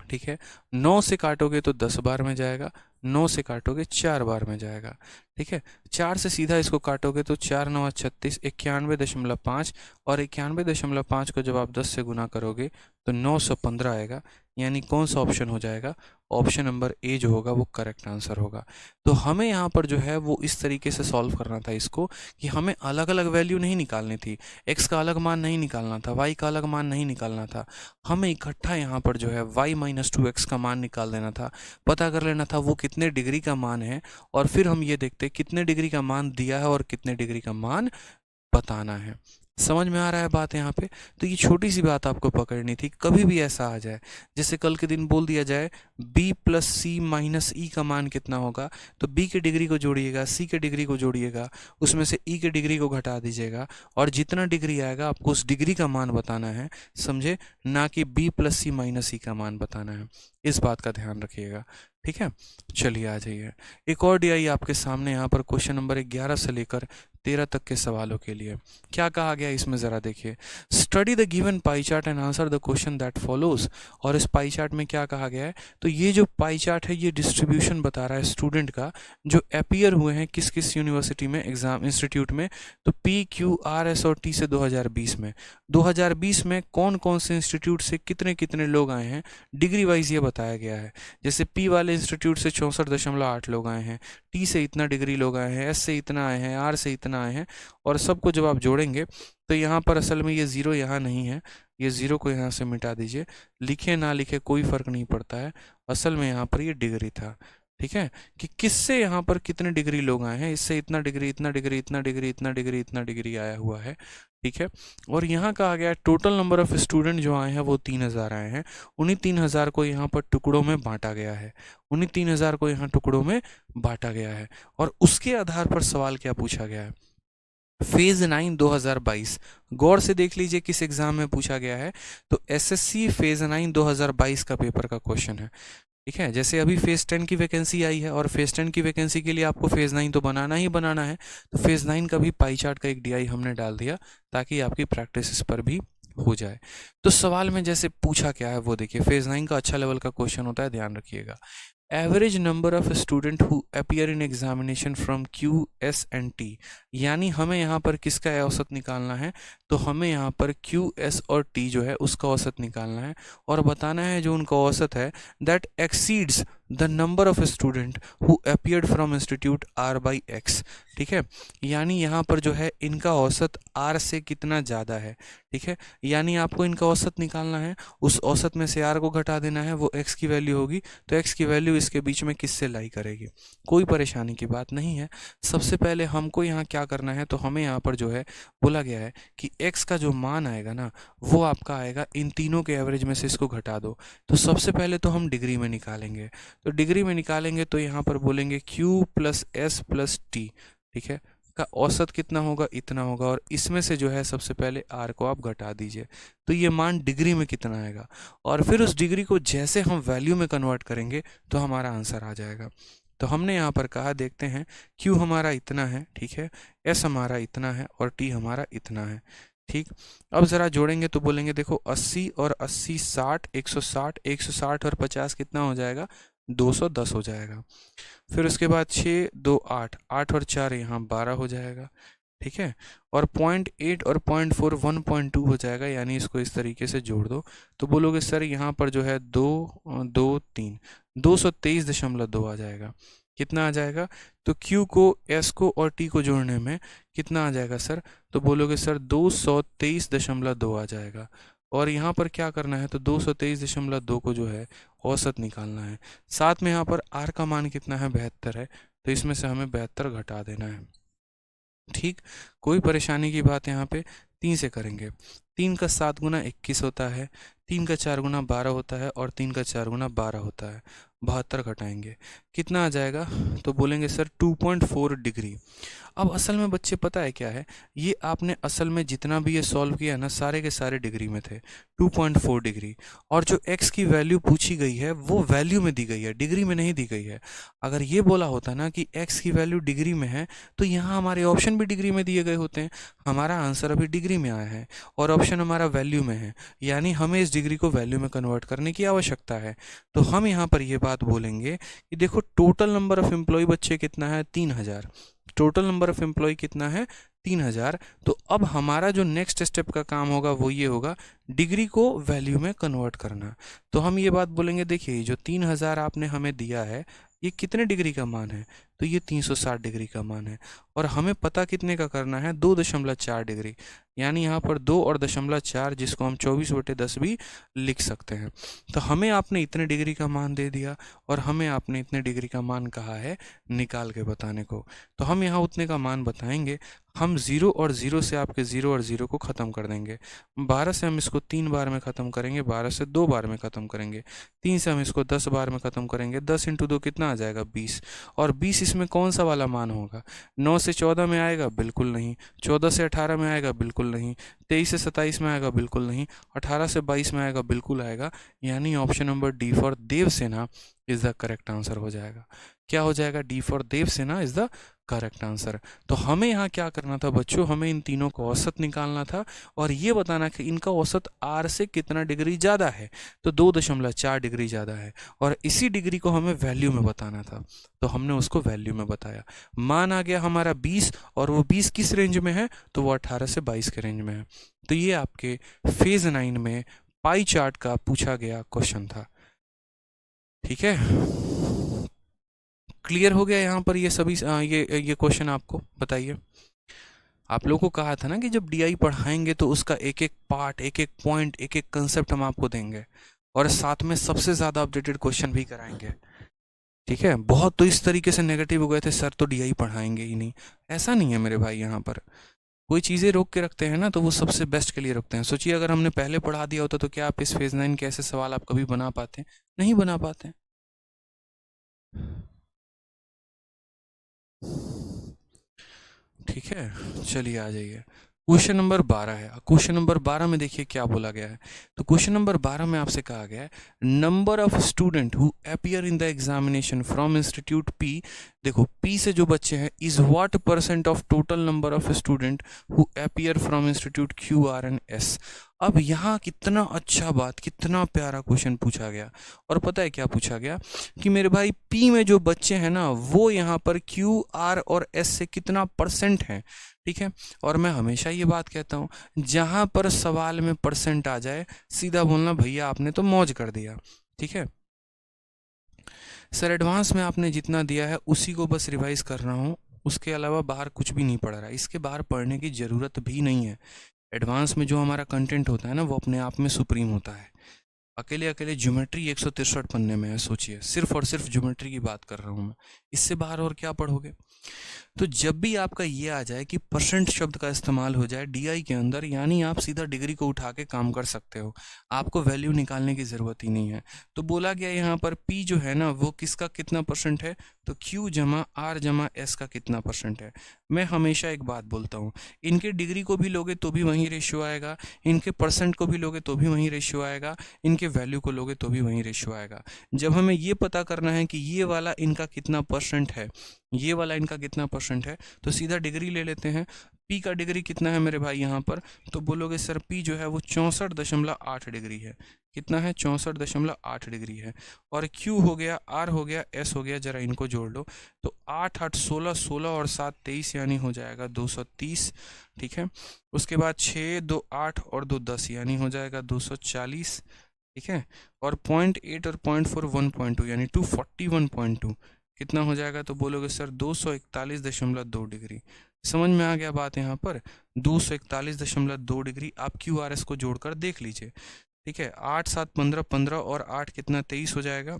ठीक है। 9 से काटोगे तो 10 बार में जाएगा, 9 से काटोगे 4 बार में जाएगा, ठीक है। 4 से सीधा इसको काटोगे तो 4 9 36, 91.5, और 91.5 को जब आप 10 से गुना करोगे तो 915 आएगा, यानी कौन सा ऑप्शन हो जाएगा, ऑप्शन नंबर ए जो होगा वो करेक्ट आंसर होगा। तो हमें यहाँ पर जो है वो इस तरीके से सॉल्व करना था इसको, कि हमें अलग अलग वैल्यू नहीं निकालनी थी, x का अलग मान नहीं निकालना था, y का अलग मान नहीं निकालना था, हमें इकट्ठा यहाँ पर जो है y माइनस 2x का मान निकाल देना था, पता कर लेना था वो कितने डिग्री का मान है, और फिर हम ये देखते कितने डिग्री का मान दिया है और कितने डिग्री का मान बताना है। समझ में आ रहा है बात यहाँ पे। तो ये छोटी सी बात आपको पकड़नी थी, कभी भी ऐसा आ जाए, जैसे कल के दिन बोल दिया जाए b प्लस सी माइनस ई का मान कितना होगा, तो b के डिग्री को जोड़िएगा, c के डिग्री को जोड़िएगा, उसमें से e के डिग्री को घटा दीजिएगा, और जितना डिग्री आएगा आपको उस डिग्री का मान बताना है, समझे, ना कि b प्लस सी माइनस ई का मान बताना है। इस बात का ध्यान रखिएगा, ठीक है। चलिए आ जाइए, एक और DI आपके सामने यहाँ पर क्वेश्चन नंबर 11 से लेकर 13 तक के सवालों के लिए क्या कहा गया इसमें ज़रा देखिए। Study the given pie chart and answer the question that follows. और इस पाई चार्ट में क्या कहा गया है, तो ये जो पाई चार्ट है ये डिस्ट्रीब्यूशन बता रहा है स्टूडेंट का जो अपीयर हुए हैं किस किस यूनिवर्सिटी में, एग्जाम इंस्टीट्यूट में, तो PQRS और T से 2020 में, 2020 में कौन कौन से इंस्टीट्यूट से कितने कितने लोग आए हैं, डिग्री वाइज ये बताया गया है। जैसे P वाले इंस्टीट्यूट से 64.8 लोग आए हैं, T से इतना डिग्री लोग आए हैं, S से इतना आए हैं, R से इतना आए हैं, और सबको जब आप जोड़ेंगे तो यहाँ पर असल में ये ज़ीरो यहाँ नहीं है, ये ज़ीरो को यहाँ से मिटा दीजिए, लिखे ना लिखे कोई फ़र्क नहीं पड़ता है, असल में यहाँ पर ये डिग्री था, ठीक है, कि किससे यहाँ पर कितने डिग्री लोग आए हैं, इससे इतना डिग्री इतना डिग्री इतना डिग्री इतना डिग्री इतना डिग्री आया हुआ है, ठीक है। और यहाँ कहा गया टोटल नंबर ऑफ स्टूडेंट जो आए हैं वो 3000 आए हैं, उन्हीं 3000 को यहाँ पर टुकड़ों में बांटा गया है, उन्हीं 3000 को यहाँ टुकड़ों में बांटा गया है, और उसके आधार पर सवाल क्या पूछा गया है, फेज 9 2022, गौर से देख लीजिए किस एग्जाम में पूछा गया है, तो SSC फेज 9 2022 का पेपर का क्वेश्चन है, ठीक है। जैसे अभी फेज 10 की वैकेंसी आई है, और फेज 10 की वैकेंसी के लिए आपको फेज 9 तो बनाना ही बनाना है, तो फेज 9 का भी पाई चार्ट का एक DI हमने डाल दिया ताकि आपकी प्रैक्टिस इस पर भी हो जाए। तो सवाल में जैसे पूछा क्या है वो देखिए, फेज 9 का अच्छा लेवल का क्वेश्चन होता है, ध्यान रखिएगा। Average number of student who appear in examination from Q, S and T, यानी हमें यहाँ पर किसका औसत निकालना है, तो हमें यहाँ पर Q, S और T जो है उसका औसत निकालना है, और बताना है जो उनका औसत है that exceeds the number of student who appeared from institute R by X, ठीक है, यानी यहाँ पर जो है इनका औसत R से कितना ज़्यादा है, ठीक है, यानी आपको इनका औसत निकालना है, उस औसत में से R को घटा देना है, वो X की वैल्यू होगी, तो X की वैल्यू इसके बीच में किससे लाई करेगी, कोई परेशानी की बात नहीं है। सबसे पहले हमको यहाँ क्या करना है, तो हमें यहाँ पर जो है बोला गया है कि X का जो मान आएगा ना वो आपका आएगा इन तीनों के एवरेज में से इसको घटा दो, तो सबसे पहले तो हम डिग्री में निकालेंगे, तो डिग्री में निकालेंगे तो यहाँ पर बोलेंगे Q plus S plus T, ठीक है, का औसत कितना होगा, इतना होगा, और इसमें से जो है सबसे पहले R को आप घटा दीजिए, तो ये मान डिग्री में कितना आएगा, और फिर उस डिग्री को जैसे हम वैल्यू में कन्वर्ट करेंगे तो हमारा आंसर आ जाएगा। तो हमने यहाँ पर कहा, देखते हैं, Q हमारा इतना है, ठीक है, S हमारा इतना है और T हमारा इतना है, ठीक। अब ज़रा जोड़ेंगे तो बोलेंगे देखो 80 और 80 60 160, 160 और 50 कितना हो जाएगा, 210 हो जाएगा। फिर उसके बाद 6 2 8, 8 और 4 यहाँ 12 हो जाएगा, ठीक है, और 0.8 और 0.4 1.2 हो जाएगा, यानी इसको इस तरीके से जोड़ दो तो बोलोगे सर यहाँ पर जो है 2 2 3 223.2 आ जाएगा। कितना आ जाएगा, तो Q को S को और T को जोड़ने में कितना आ जाएगा सर, तो बोलोगे सर 223.2 आ जाएगा। और यहाँ पर क्या करना है, तो 223.2 को जो है औसत निकालना है। साथ में यहाँ पर R का मान कितना है, 72 है, तो इसमें से हमें 72 घटा देना है, ठीक। कोई परेशानी की बात यहाँ पे 3 से करेंगे, 3 का 7 गुना 21 होता है, 3 का 4 गुना 12 होता है और 3 का 4 गुना 12 होता है, 72 घटाएंगे कितना आ जाएगा, तो बोलेंगे सर 2.4 डिग्री। अब असल में बच्चे पता है क्या है, ये आपने असल में जितना भी ये सॉल्व किया ना सारे के सारे डिग्री में थे, 2.4 डिग्री, और जो x की वैल्यू पूछी गई है वो वैल्यू में दी गई है, डिग्री में नहीं दी गई है। अगर ये बोला होता ना कि x की वैल्यू डिग्री में है तो यहाँ हमारे ऑप्शन भी डिग्री में दिए गए होते हैं, हमारा आंसर अभी डिग्री में आया है और ऑप्शन हमारा वैल्यू में है, यानी हमें इस डिग्री को वैल्यू में कन्वर्ट करने की आवश्यकता है। तो हम यहाँ पर ये बात बोलेंगे कि देखो टोटल नंबर ऑफ एम्प्लॉय बच्चे कितना है, 3000, टोटल नंबर ऑफ एम्प्लॉय कितना है, 3000। तो अब हमारा जो नेक्स्ट स्टेप का काम होगा वो ये होगा, डिग्री को वैल्यू में कन्वर्ट करना। तो हम ये बात बोलेंगे, देखिए जो 3000 आपने हमें दिया है ये कितने डिग्री का मान है, तो ये 360 डिग्री का मान है, और हमें पता कितने का करना है, 2.4 डिग्री, यानी यहाँ पर 2 और 0.4 जिसको हम 24/10 भी लिख सकते हैं। तो हमें आपने इतने डिग्री का मान दे दिया और हमें आपने इतने डिग्री का मान कहा है निकाल के बताने को, तो हम यहाँ उतने का मान बताएंगे। हम 0 और 0 से आपके 0 और 0 को ख़त्म कर देंगे, 12 से हम इसको 3 बार में ख़त्म करेंगे, 12 से 2 बार में ख़त्म करेंगे, 3 से हम इसको 10 बार में ख़त्म करेंगे, 10 × 2 कितना आ जाएगा, 20, और 20 इसमें कौन सा वाला मान होगा, 9 से 14 में आएगा, बिल्कुल नहीं, 14 से 18 में आएगा, बिल्कुल नहीं, 23 से 27 में आएगा, बिल्कुल नहीं, 18 से 22 में आएगा, बिल्कुल आएगा, यानी option number D for Devasena is the correct answer हो जाएगा। क्या हो जाएगा, D for Devasena is the correct answer. तो हमें यहाँ क्या करना था बच्चों, हमें इन तीनों का औसत निकालना था और ये बताना कि इनका औसत R से कितना डिग्री ज़्यादा है, तो 2.4 डिग्री ज़्यादा है, और इसी डिग्री को हमें वैल्यू में बताना था, तो हमने उसको वैल्यू में बताया। मान आ गया हमारा 20, और वो 20 किस रेंज में है, तो वो 18 से 22 के रेंज में है। तो ये आपके फेज 9 में पाई चार्ट का पूछा गया क्वेश्चन था, ठीक है। क्लियर हो गया यहाँ पर ये सभी ये क्वेश्चन आपको बताइए। आप लोगों को कहा था ना कि जब डीआई पढ़ाएंगे तो उसका एक एक पार्ट, एक एक पॉइंट, एक एक कंसेप्ट हम आपको देंगे और साथ में सबसे ज़्यादा अपडेटेड क्वेश्चन भी कराएंगे, ठीक है। बहुत तो इस तरीके से नेगेटिव हो गए थे, सर तो डीआई पढ़ाएंगे ही नहीं, ऐसा नहीं है मेरे भाई। यहाँ पर कोई चीज़ें रोक के रखते हैं ना तो वो सबसे बेस्ट के लिए रखते हैं। सोचिए अगर हमने पहले पढ़ा दिया होता तो क्या आप इस फेज 9 के ऐसे सवाल आप कभी बना पाते? नहीं बना पाते। ठीक है, चलिए आ जाइए। क्वेश्चन नंबर 12 है। क्वेश्चन नंबर 12 में देखिए क्या बोला गया है। तो क्वेश्चन नंबर 12 में आपसे कहा गया है, number of student who appear in the examination from institute P, देखो पी से जो बच्चे हैं, is what % of total number of student who appear from institute Q R and S. अब यहाँ कितना अच्छा बात, कितना प्यारा क्वेश्चन पूछा गया, और पता है क्या पूछा गया कि मेरे भाई पी में जो बच्चे हैं ना वो यहाँ पर क्यू आर और एस से कितना % हैं, ठीक है। और मैं हमेशा ये बात कहता हूँ, जहाँ पर सवाल में % आ जाए सीधा बोलना भैया आपने तो मौज कर दिया, ठीक है। सर एडवांस में आपने जितना दिया है उसी को बस रिवाइज कर रहा हूँ, उसके अलावा बाहर कुछ भी नहीं पढ़ रहा है, इसके बाहर पढ़ने की ज़रूरत भी नहीं है। एडवांस में जो हमारा कंटेंट होता है ना वो अपने आप में सुप्रीम होता है। अकेले अकेले ज्योमेट्री 163 पन्ने में है, सोचिए, सिर्फ और सिर्फ ज्योमेट्री की बात कर रहा हूँ मैं, इससे बाहर और क्या पढ़ोगे। तो जब भी आपका ये आ जाए कि परसेंट शब्द का इस्तेमाल हो जाए डीआई के अंदर, यानी आप सीधा डिग्री को उठा के काम कर सकते हो, आपको वैल्यू निकालने की ज़रूरत ही नहीं है। तो बोला गया यहाँ पर पी जो है ना वो किसका कितना परसेंट है, तो क्यू जमा आर जमा एस का कितना परसेंट है। मैं हमेशा एक बात बोलता हूँ, इनके डिग्री को भी लोगे तो भी वही रेशियो आएगा, इनके परसेंट को भी लोगे तो भी वही रेशियो आएगा, इनके वैल्यू को लोगे तो भी वही रेशियो आएगा। जब हमें ये पता करना है कि ये वाला इनका कितना परसेंट है, ये वाला इनका कितना परसेंट है, तो सीधा डिग्री ले लेते हैं। पी का डिग्री कितना है मेरे भाई यहाँ पर, तो बोलोगे सर पी जो है वो 64.8 डिग्री है। कितना है, 64.8 डिग्री है। और क्यू हो गया, आर हो गया, एस हो गया, जरा इनको जोड़ लो, तो 8 8 16 16 और 7 23 यानी हो जाएगा 230। ठीक है, उसके बाद 6 2 8 और 2 10 यानी हो जाएगा 240। ठीक है, और 0.8 और 0.4 1.2 यानी 241.2 कितना हो जाएगा, तो बोलोगे सर 241.2 डिग्री। समझ में आ गया बात यहाँ पर, 241.2 डिग्री। आप क्यू आर एस को जोड़कर देख लीजिए। ठीक है, 8 7 15 15 और 8 कितना 23 हो जाएगा,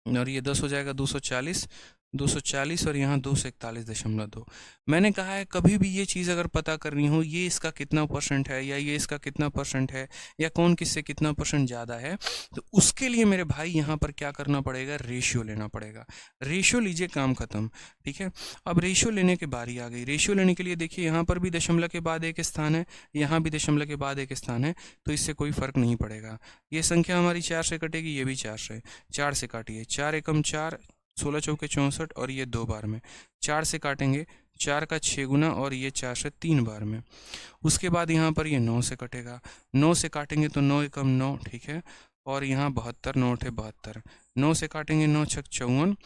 और ये 10 हो जाएगा 240, 240 और यहाँ 241.2। मैंने कहा है कभी भी ये चीज़ अगर पता करनी हो ये इसका कितना परसेंट है या ये इसका कितना परसेंट है या कौन किससे कितना परसेंट ज़्यादा है, तो उसके लिए मेरे भाई यहाँ पर क्या करना पड़ेगा, रेशियो लेना पड़ेगा। रेशियो लीजिए, काम खत्म। ठीक है, अब रेशियो लेने की बारी आ गई। रेशियो लेने के लिए देखिए यहाँ पर भी दशमलव के बाद एक स्थान है, यहाँ भी दशमलव के बाद एक स्थान है, तो इससे कोई फर्क नहीं पड़ेगा। ये संख्या हमारी 4 से कटेगी, ये भी 4 से काटिए, 4 एकम 4, 16 चौके 64 और ये 2 बार में, 4 से काटेंगे, 4 का 6 गुना और ये 4 से 3 बार में। उसके बाद यहाँ पर ये 9 से कटेगा, 9 से काटेंगे तो 9 एकम 9। ठीक है, और यहाँ 72, 9 8 72, 9 से काटेंगे 9 6 54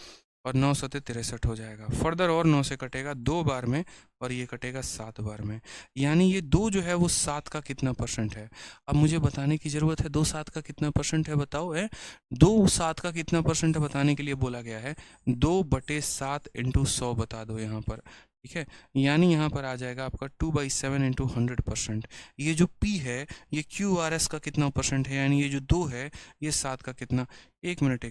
और 9 7 63 हो जाएगा। फर्दर और 9 से कटेगा 2 बार में और ये कटेगा 7 बार में, यानी ये 2 जो है वो 7 का कितना परसेंट है। अब मुझे बताने की ज़रूरत है 2 7 का कितना परसेंट है, बताओ। है 2 7 का कितना परसेंट है बताने के लिए बोला गया है, 2/7 इंटू 100 बता दो यहाँ पर। ठीक है, यानी यहाँ पर आ जाएगा आपका 2/7 इंटू 100%। ये जो P है ये QRS का कितना परसेंट है, यानी ये जो 2 है ये 7 का कितना। एक मिनट,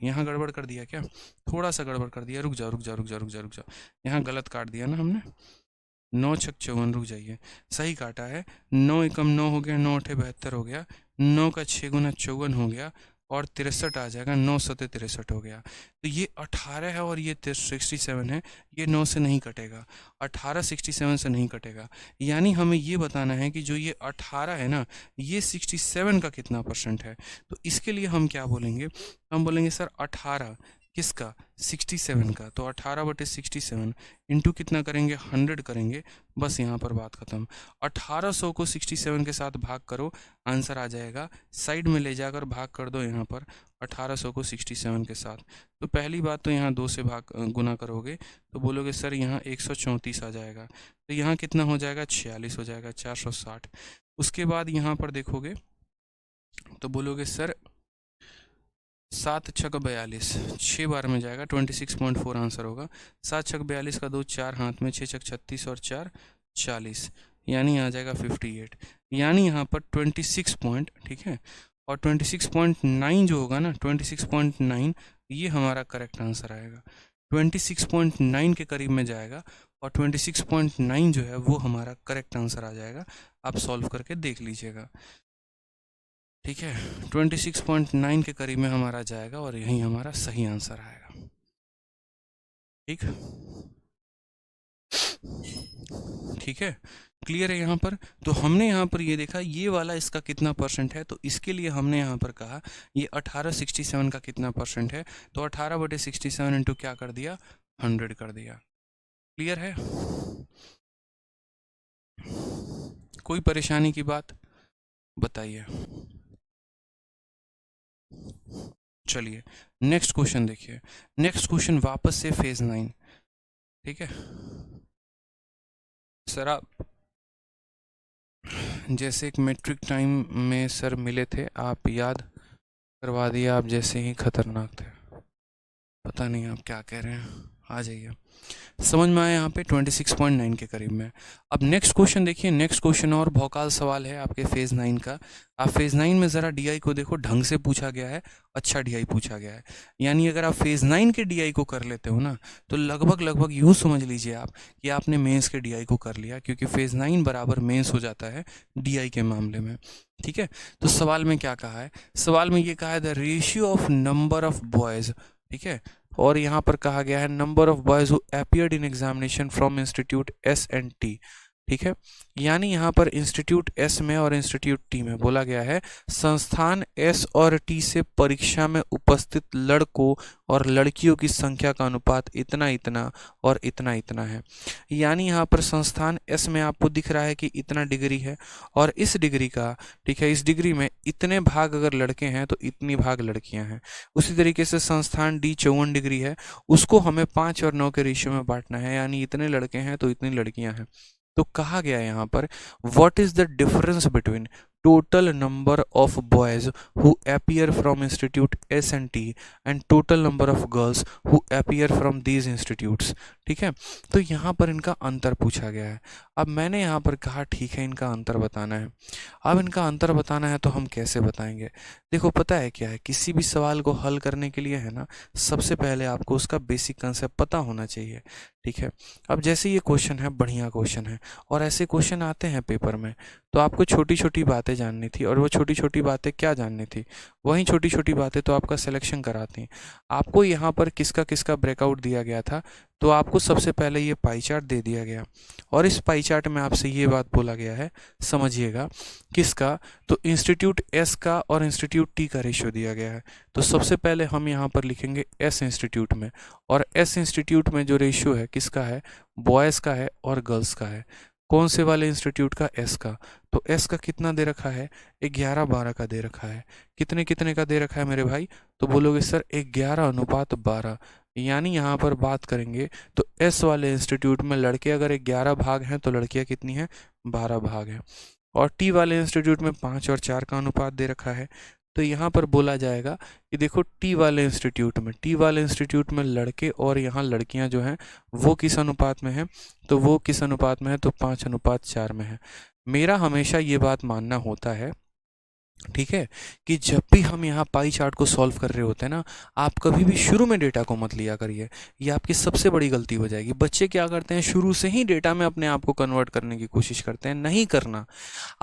यहाँ गड़बड़ कर दिया क्या, थोड़ा सा गड़बड़ कर दिया, रुक जाओ, यहाँ गलत काट दिया ना हमने, 9 6 54, रुक जाइए, सही काटा है। 9 एकम 9 हो गया, 9 8 72 हो गया, 9 का 6 गुना 54 हो गया और 63 आ जाएगा, 9 7 63 हो गया। तो ये 18 है और ये 67 है, ये 9 से नहीं कटेगा, 18 67 से नहीं कटेगा। यानी हमें ये बताना है कि जो ये 18 है ना ये 67 का कितना परसेंट है। तो इसके लिए हम क्या बोलेंगे, हम बोलेंगे सर 18 किसका, 67 का, तो 18/67 इंटू कितना करेंगे, 100 करेंगे, बस यहाँ पर बात खत्म। 1800 को 67 के साथ भाग करो, आंसर आ जाएगा, साइड में ले जाकर भाग कर दो यहाँ पर 1800 को 67 के साथ। तो पहली बात तो यहाँ 2 से भाग गुना करोगे तो बोलोगे सर यहाँ 134 आ जाएगा, तो यहाँ कितना हो जाएगा, 46 हो जाएगा, 460। उसके बाद यहाँ पर देखोगे तो बोलोगे सर 7 6 42, 6 बार में जाएगा, 26.4 आंसर होगा। 7 6 42 का 2 4 हाथ में, 6 6 36 और 4 40, यानी आ जाएगा 58। यानी यहाँ पर 26 पॉइंट, ठीक है, और 26.9 जो होगा ना, 26.9 ये हमारा करेक्ट आंसर आएगा। 26.9 के करीब में जाएगा और 26.9 जो है वो हमारा करेक्ट आंसर आ जाएगा। आप सॉल्व करके देख लीजिएगा। ठीक है, 26.9 के करीब में हमारा जाएगा और यही हमारा सही आंसर आएगा। ठीक ठीक है, क्लियर है यहाँ पर। तो हमने यहाँ पर ये देखा ये वाला इसका कितना परसेंट है, तो इसके लिए हमने यहाँ पर कहा ये 1867 का कितना परसेंट है, तो 18/67 इंटू क्या कर दिया, 100 कर दिया। क्लियर है, कोई परेशानी की बात बताइए। चलिए नेक्स्ट क्वेश्चन देखिए। नेक्स्ट क्वेश्चन वापस से फेज 9। ठीक है सर, आप जैसे एक मैट्रिक टाइम में सर मिले थे, आप याद करवा दिए, आप जैसे ही खतरनाक थे। पता नहीं आप क्या कह रहे हैं, आ जाइए, समझ में आया यहाँ पे 26.9 के करीब में। अब नेक्स्ट क्वेश्चन देखिए, नेक्स्ट क्वेश्चन और भौकाल सवाल है आपके फेज 9 का। आप फेज 9 में ज़रा डीआई को देखो, ढंग से पूछा गया है, अच्छा डीआई पूछा गया है। यानी अगर आप फेज 9 के डीआई को कर लेते हो ना, तो लगभग लगभग यूँ समझ लीजिए आप कि आपने मेंस के डीआई को कर लिया, क्योंकि फेज 9 बराबर मेंस हो जाता है डीआई के मामले में। ठीक है, तो सवाल में क्या कहा है, सवाल में ये कहा है the ratio of number of boys, ठीक है, और यहाँ पर कहा गया है number of boys who appeared in examination from institute S and T. ठीक है, यानी यहाँ पर इंस्टीट्यूट एस में और इंस्टीट्यूट टी में बोला गया है संस्थान एस और टी से परीक्षा में उपस्थित लड़कों और लड़कियों की संख्या का अनुपात इतना इतना और इतना इतना है। यानी यहाँ पर संस्थान एस में आपको दिख रहा है कि इतना डिग्री है, और इस डिग्री का, ठीक है, इस डिग्री में इतने भाग अगर लड़के हैं तो इतनी भाग लड़कियां हैं। उसी तरीके से संस्थान डी 54 डिग्री है, उसको हमें 5 और 9 के रेशियो में बांटना है, यानी इतने लड़के हैं तो इतनी लड़कियां हैं। तो कहा गया है यहाँ पर what is the difference between total number of boys who appear from institute S and T and total number of girls who appear from these institutes। ठीक है, तो यहाँ पर इनका अंतर पूछा गया है। अब मैंने यहाँ पर कहा ठीक है इनका अंतर बताना है। अब इनका अंतर बताना है तो हम कैसे बताएंगे? देखो पता है क्या है, किसी भी सवाल को हल करने के लिए है ना, सबसे पहले आपको उसका बेसिक कंसेप्ट पता होना चाहिए। ठीक है, अब जैसे ये क्वेश्चन है, बढ़िया क्वेश्चन है, और ऐसे क्वेश्चन आते हैं पेपर में, तो आपको छोटी छोटी बातें जाननी थी, और वो छोटी छोटी बातें क्या जाननी थी, वही छोटी छोटी बातें तो आपका सिलेक्शन कराती हैं। आपको यहाँ पर किसका किसका ब्रेकआउट दिया गया था, तो आपको सबसे पहले ये पाई चार्ट दे दिया गया, और इस पाई चार्ट में आपसे ये बात बोला गया है, समझिएगा किसका, तो इंस्टीट्यूट एस का और इंस्टीट्यूट टी का रेशियो दिया गया है। तो सबसे पहले हम यहाँ पर लिखेंगे एस इंस्टीट्यूट में, और एस इंस्टीट्यूट में जो रेशियो है किसका है, बॉयज़ का है और गर्ल्स का है। कौन से वाले इंस्टीट्यूट का, एस का। तो एस का कितना दे रखा है, 11-12 का दे रखा है। कितने कितने का दे रखा है मेरे भाई, तो बोलोगे सर 11:12। यानी यहाँ पर बात करेंगे तो एस वाले इंस्टीट्यूट में लड़के अगर 11 भाग हैं तो लड़कियाँ कितनी हैं, 12 भाग हैं। और टी वाले इंस्टीट्यूट में 5 और 4 का अनुपात दे रखा है। तो यहाँ पर बोला जाएगा कि देखो टी वाले इंस्टीट्यूट में लड़के और यहाँ लड़कियाँ जो हैं वो किस अनुपात में हैं, तो वो किस अनुपात में है, तो 5:4 में है। मेरा हमेशा ये बात मानना होता है, ठीक है, कि जब भी हम यहाँ पाई चार्ट को सॉल्व कर रहे होते हैं ना, आप कभी भी शुरू में डेटा को मत लिया करिए, ये आपकी सबसे बड़ी गलती हो जाएगी। बच्चे क्या करते हैं, शुरू से ही डेटा में अपने आप को कन्वर्ट करने की कोशिश करते हैं, नहीं करना।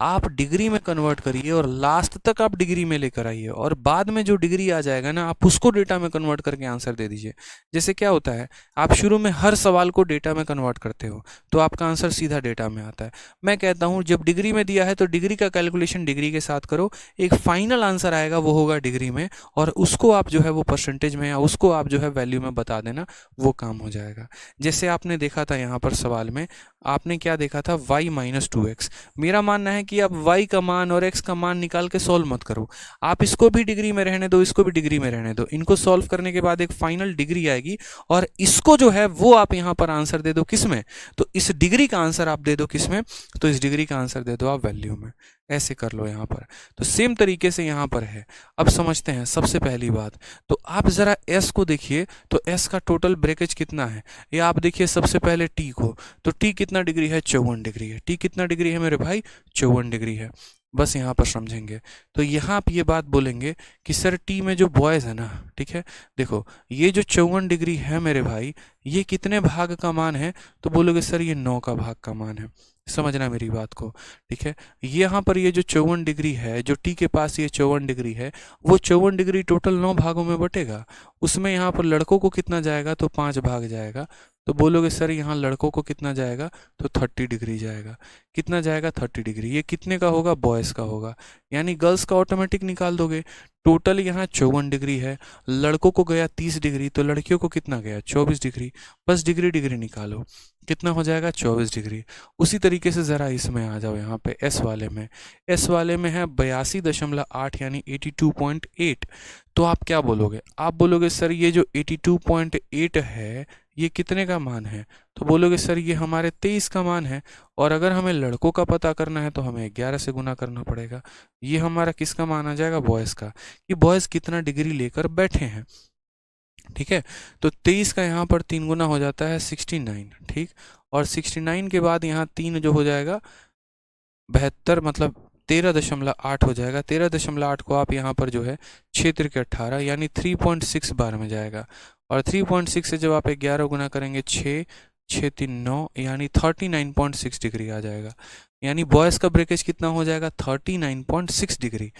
आप डिग्री में कन्वर्ट करिए और लास्ट तक आप डिग्री में लेकर आइए, और बाद में जो डिग्री आ जाएगा ना, आप उसको डेटा में कन्वर्ट करके आंसर दे दीजिए। जैसे क्या होता है, आप शुरू में हर सवाल को डेटा में कन्वर्ट करते हो तो आपका आंसर सीधा डेटा में आता है। मैं कहता हूँ जब डिग्री में दिया है तो डिग्री का कैलकुलेशन डिग्री के साथ करो, एक फाइनल आंसर आएगा वो होगा डिग्री में, और उसको आप जो है वो परसेंटेज में या उसको आप जो है वैल्यू में बता देना, वो काम हो जाएगा। जैसे आपने देखा था यहाँ पर सवाल में, आपने क्या देखा था, y-2x। मेरा मानना है कि आप y का मान और x का मान निकाल के सॉल्व मत करो, आप इसको भी डिग्री में रहने दो, इसको भी डिग्री में रहने दो। इनको सॉल्व करने के बाद एक फाइनल डिग्री आएगी, और इसको जो है वो आप यहाँ पर आंसर दे दो किसमें, तो इस डिग्री का आंसर आप दे दो किसमें, तो इस डिग्री का आंसर दे दो आप वैल्यू में। ऐसे कर लो यहाँ पर। तो सेम तरीके से यहाँ पर है। अब समझते हैं सबसे पहली बात, तो आप जरा s को देखिए, तो s का टोटल ब्रेकेज कितना है, ये आप देखिए सबसे पहले t को, तो t कितना डिग्री है, 54 डिग्री है। t कितना डिग्री है मेरे भाई, 54 डिग्री है। बस यहाँ पर समझेंगे तो यहाँ आप ये बात बोलेंगे कि सर टी में जो बॉयज़ है ना, ठीक है, देखो ये जो 54 डिग्री है मेरे भाई, ये कितने भाग का मान है, तो बोलोगे सर ये 9 का भाग का मान है। समझना मेरी बात को, ठीक है। यहाँ पर ये जो 54 डिग्री है, जो टी के पास ये 54 डिग्री है, वो 54 डिग्री टोटल 9 भागों में बटेगा। उसमें यहाँ पर लड़कों को कितना जाएगा, तो 5 भाग जाएगा। तो बोलोगे सर यहाँ लड़कों को कितना जाएगा, तो 30 डिग्री जाएगा। कितना जाएगा, 30 डिग्री। ये कितने का होगा, बॉयज़ का होगा। यानी गर्ल्स का ऑटोमेटिक निकाल दोगे। टोटल यहाँ 54 डिग्री है, लड़कों को गया 30 डिग्री, तो लड़कियों को कितना गया, 24 डिग्री। बस डिग्री डिग्री निकालो, कितना हो जाएगा, 24 डिग्री। उसी तरीके से ज़रा इसमें आ जाओ, यहाँ पे एस वाले में। एस वाले में है 82.8 यानी 82.8। तो आप क्या बोलोगे, आप बोलोगे सर ये जो 82.8 है ये कितने का मान है, तो बोलोगे सर ये हमारे 23 का मान है, और अगर हमें लड़कों का पता करना है तो हमें 11 से गुना करना पड़ेगा। ये हमारा किसका मान आ जाएगा, बॉयज़ का, कि बॉयज़ कितना डिग्री लेकर बैठे हैं। ठीक है। तो 23 का यहाँ पर 3 गुना हो जाता है 69, ठीक। और 69 के बाद यहाँ 3 जो हो जाएगा 72, मतलब 13.8 हो जाएगा। 13.8 को आप यहाँ पर जो है 6 के 18 यानी 3.6 बार में जाएगा। और 3.6 से जब आप 11 गुना करेंगे 6 6 3 9 यानी 39.6 डिग्री आ जाएगा। यानी बॉयज़ का ब्रेकेज कितना हो जाएगा 39.6 डिग्री।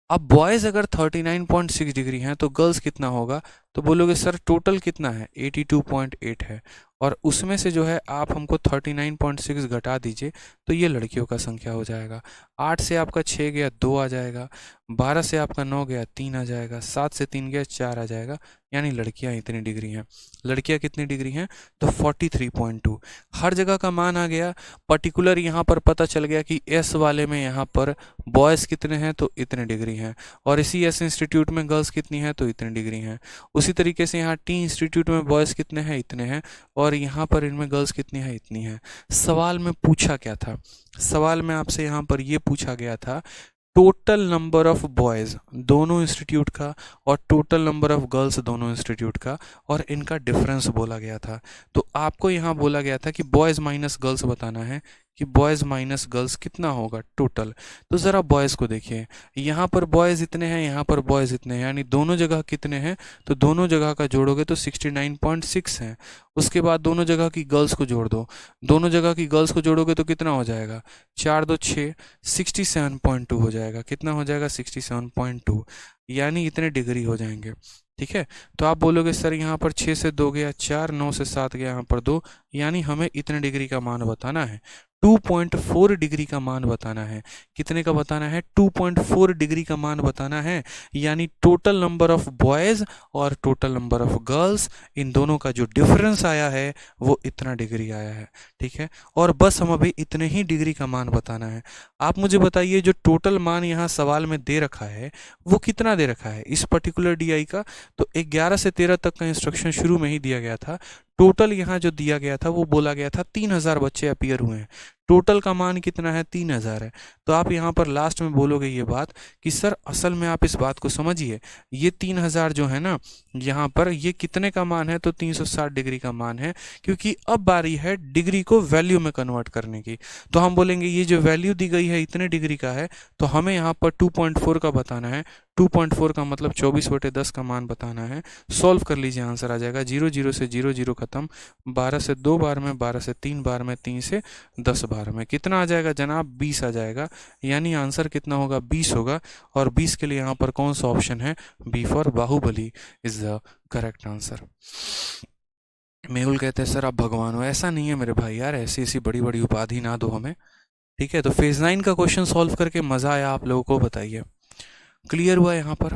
अब बॉयज़ अगर 39.6 डिग्री हैं तो गर्ल्स कितना होगा, तो बोलोगे सर टोटल कितना है 82.8 है, और उसमें से जो है आप हमको 39.6 घटा दीजिए तो ये लड़कियों का संख्या हो जाएगा। 8 से आपका 6 गया 2 आ जाएगा, 12 से आपका 9 गया 3 आ जाएगा, 7 से 3 गया 4 आ जाएगा। यानी लड़कियां इतनी डिग्री हैं। लड़कियां कितनी डिग्री हैं, तो 43.2। हर जगह का मान आ गया। पर्टिकुलर यहाँ पर पता चल गया कि एस वाले में यहाँ पर बॉयज़ कितने हैं तो इतने डिग्री हैं, और इसी एस इंस्टीट्यूट में गर्ल्स कितनी हैं तो इतने डिग्री हैं। उसी तरीके से यहाँ टी इंस्टीट्यूट में बॉयज़ कितने हैं इतने हैं, और यहाँ पर इनमें गर्ल्स कितनी हैं इतनी हैं। सवाल में पूछा क्या था, सवाल में आपसे यहाँ पर ये पूछा गया था टोटल नंबर ऑफ बॉयज़ दोनों इंस्टीट्यूट का और टोटल नंबर ऑफ गर्ल्स दोनों इंस्टीट्यूट का, और इनका डिफरेंस बोला गया था। तो आपको यहाँ बोला गया था कि बॉयज़ माइनस गर्ल्स बताना है कि बॉयज़ माइनस गर्ल्स कितना होगा टोटल। तो ज़रा बॉयज़ को देखिए, यहाँ पर बॉयज़ इतने हैं, यहाँ पर बॉयज़ इतने हैं, यानी दोनों जगह कितने हैं, तो दोनों जगह का जोड़ोगे तो 69.6 हैं। उसके बाद दोनों जगह की गर्ल्स को जोड़ दो, दोनों जगह की गर्ल्स को जोड़ोगे तो कितना हो जाएगा 4 2 6, 67.2 हो जाएगा। कितना हो जाएगा 67.2, यानी इतने डिग्री हो जाएंगे। ठीक है। तो आप बोलोगे सर यहाँ पर 6 से 2 गया 4, 9 से 7 गया यहाँ पर 2, यानी हमें इतने डिग्री का मान बताना है। 2.4 डिग्री का मान बताना है। कितने का बताना है 2.4 डिग्री का मान बताना है। यानी टोटल नंबर ऑफ बॉयज़ और टोटल नंबर ऑफ गर्ल्स, इन दोनों का जो डिफरेंस आया है वो इतना डिग्री आया है। ठीक है। और बस हम अभी इतने ही डिग्री का मान बताना है। आप मुझे बताइए जो टोटल मान यहाँ सवाल में दे रखा है वो कितना दे रखा है इस पर्टिकुलर डीआई का, तो 11 से 13 तक का इंस्ट्रक्शन शुरू में ही दिया गया था। टोटल यहाँ जो दिया गया था वो बोला गया था 3000 बच्चे अपीयर हुए हैं। टोटल का मान कितना है 3000 है। तो आप यहाँ पर लास्ट में बोलोगे ये बात कि सर असल में आप इस बात को समझिए, ये 3000 जो है ना यहाँ पर ये कितने का मान है, तो 360 डिग्री का मान है। क्योंकि अब बारी है डिग्री को वैल्यू में कन्वर्ट करने की। तो हम बोलेंगे ये जो वैल्यू दी गई है इतने डिग्री का है, तो हमें यहाँ पर 2.4 का बताना है। 2.4 का मतलब 24/10 का मान बताना है। सॉल्व कर लीजिए, आंसर आ जाएगा। 0 0 से 0 0 खत्म, 12 से 2 बार में, 12 से 3 बार में, 3 से 10 बार में। कितना आ जाएगा जनाब 20 आ जाएगा। यानी आंसर कितना होगा 20 होगा। और 20 के लिए यहाँ पर कौन सा ऑप्शन है, B for Baahubali is the correct answer. Mehul कहते हैं सर आप भगवान हो। ऐसा नहीं है मेरे भाई यार, ऐसी ऐसी बड़ी बड़ी उपाधि ना दो हमें। ठीक है। तो फेज 9 का क्वेश्चन सॉल्व करके मज़ा आया आप लोगों को, बताइए क्लियर हुआ यहाँ पर।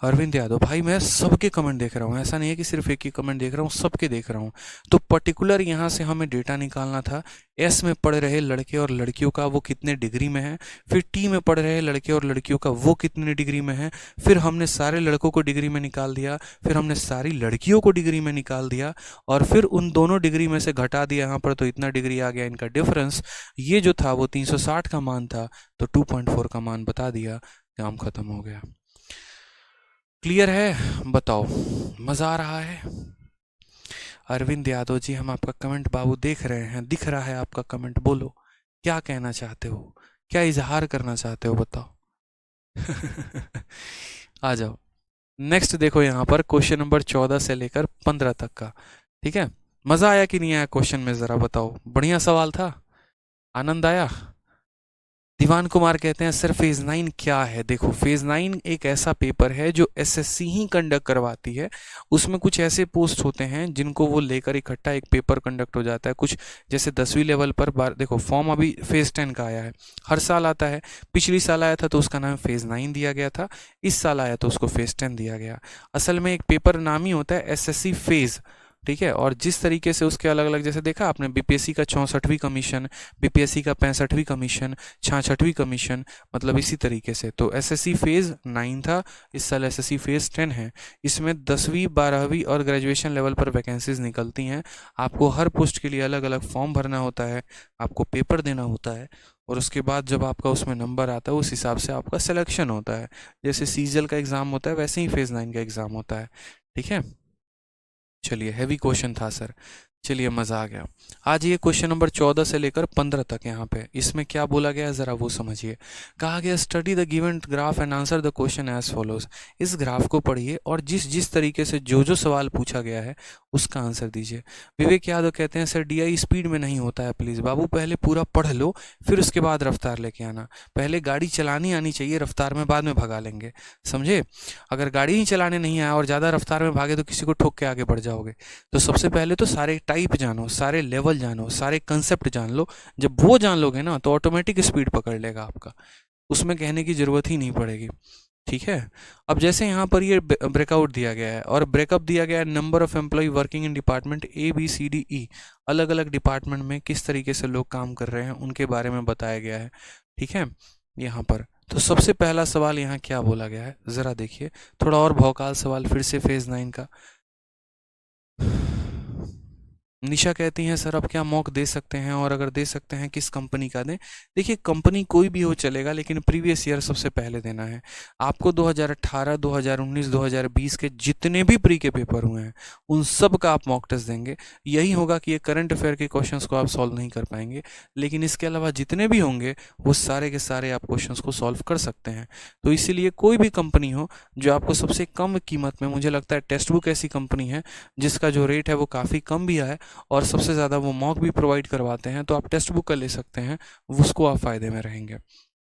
अरविंद यादव भाई मैं सबके कमेंट देख रहा हूँ, ऐसा नहीं है कि सिर्फ एक ही कमेंट देख रहा हूँ, सबके देख रहा हूँ। तो पर्टिकुलर यहाँ से हमें डेटा निकालना था। एस में पढ़ रहे लड़के और लड़कियों का वो कितने डिग्री में है, फिर टी में पढ़ रहे लड़के और लड़कियों का वो कितने डिग्री में है, फिर हमने सारे लड़कों को डिग्री में निकाल दिया, फिर हमने सारी लड़कियों को डिग्री में निकाल दिया, और फिर उन दोनों डिग्री में से घटा दिया यहाँ पर, तो इतना डिग्री आ गया इनका डिफरेंस। ये जो था वो 360 का मान था, तो 2.4 का मान बता दिया, काम खत्म हो गया। क्लियर है, बताओ मज़ा आ रहा है। अरविंद यादव जी हम आपका कमेंट बाबू देख रहे हैं, दिख रहा है आपका कमेंट, बोलो क्या कहना चाहते हो, क्या इजहार करना चाहते हो, बताओ। आ जाओ। नेक्स्ट देखो यहाँ पर क्वेश्चन नंबर 14 से लेकर 15 तक का। ठीक है। मज़ा आया कि नहीं आया क्वेश्चन में, ज़रा बताओ। बढ़िया सवाल था, आनंद आया। दीवान कुमार कहते हैं सर फेज़ 9 क्या है। देखो फेज़ 9 एक ऐसा पेपर है जो एसएससी ही कंडक्ट करवाती है। उसमें कुछ ऐसे पोस्ट होते हैं जिनको वो लेकर इकट्ठा एक पेपर कंडक्ट हो जाता है। कुछ जैसे 10वीं लेवल पर देखो फॉर्म अभी फेज़ 10 का आया है, हर साल आता है। पिछली साल आया था तो उसका नाम फेज़ 9 दिया गया था, इस साल आया तो उसको फेज़ 10 दिया गया। असल में एक पेपर नाम ही होता है एसएससी फेज़। ठीक है। और जिस तरीके से उसके अलग अलग, जैसे देखा आपने बीपीएससी का 64वीं कमीशन, बीपीएससी का 65वीं कमीशन, 66वीं कमीशन, मतलब इसी तरीके से। तो एसएससी फेज़ 9 था, इस साल एसएससी फेज़ 10 है। इसमें 10वीं 12वीं और ग्रेजुएशन लेवल पर वैकेंसीज निकलती हैं। आपको हर पोस्ट के लिए अलग अलग फॉर्म भरना होता है, आपको पेपर देना होता है, और उसके बाद जब आपका उसमें नंबर आता है उस हिसाब से आपका सिलेक्शन होता है। जैसे सीजल का एग्ज़ाम होता है वैसे ही फेज़ 9 का एग्ज़ाम होता है। ठीक है, चलिए हैवी क्वेश्चन था सर, चलिए मज़ा आ गया। आज ये क्वेश्चन नंबर 14 से लेकर 15 तक यहाँ पे इसमें क्या बोला गया है ज़रा वो समझिए। कहा गया study the given graph and answer the question as follows. इस ग्राफ को पढ़िए और जिस जिस तरीके से जो जो सवाल पूछा गया है उसका आंसर दीजिए। विवेक यादव कहते हैं सर डीआई स्पीड में नहीं होता है, प्लीज़ बाबू पहले पूरा पढ़ लो फिर उसके बाद रफ्तार लेके आना। पहले गाड़ी चलानी आनी चाहिए, रफ्तार में बाद में भगा लेंगे, समझे। अगर गाड़ी ही चलाने नहीं आया और ज़्यादा रफ्तार में भागे तो किसी को ठोक के आगे बढ़ जाओगे। तो सबसे पहले तो सारे टाइप जानो, सारे लेवल जानो, सारे कंसेप्ट जान लो। जब वो जान लोगे ना तो ऑटोमेटिक स्पीड पकड़ लेगा आपका, उसमें कहने की ज़रूरत ही नहीं पड़ेगी। ठीक है, अब जैसे यहाँ पर ये ब्रेकआउट दिया गया है और ब्रेकअप दिया गया है number of employ working in department ABCDE, अलग अलग डिपार्टमेंट में किस तरीके से लोग काम कर रहे हैं उनके बारे में बताया गया है। ठीक है, यहाँ पर तो सबसे पहला सवाल यहाँ क्या बोला गया है ज़रा देखिए, थोड़ा और भौकाल सवाल फिर से फेज 9 का। निशा कहती हैं सर अब क्या मॉक दे सकते हैं, और अगर दे सकते हैं किस कंपनी का दें। देखिए कंपनी कोई भी हो चलेगा लेकिन प्रीवियस ईयर सबसे पहले देना है आपको। 2018, 2019, 2020 के जितने भी प्री के पेपर हुए हैं उन सब का आप मॉक टेस्ट देंगे। यही होगा कि ये करंट अफेयर के क्वेश्चंस को आप सॉल्व नहीं कर पाएंगे, लेकिन इसके अलावा जितने भी होंगे वो सारे के सारे आप क्वेश्चंस को सॉल्व कर सकते हैं। तो इसीलिए कोई भी कंपनी हो जो आपको सबसे कम कीमत में, मुझे लगता है टेक्स्ट बुक ऐसी कंपनी है जिसका जो रेट है वो काफ़ी कम भी है और सबसे ज़्यादा वो मॉक भी प्रोवाइड करवाते हैं, तो आप टेक्स्ट बुक का ले सकते हैं, उसको आप फ़ायदे में रहेंगे।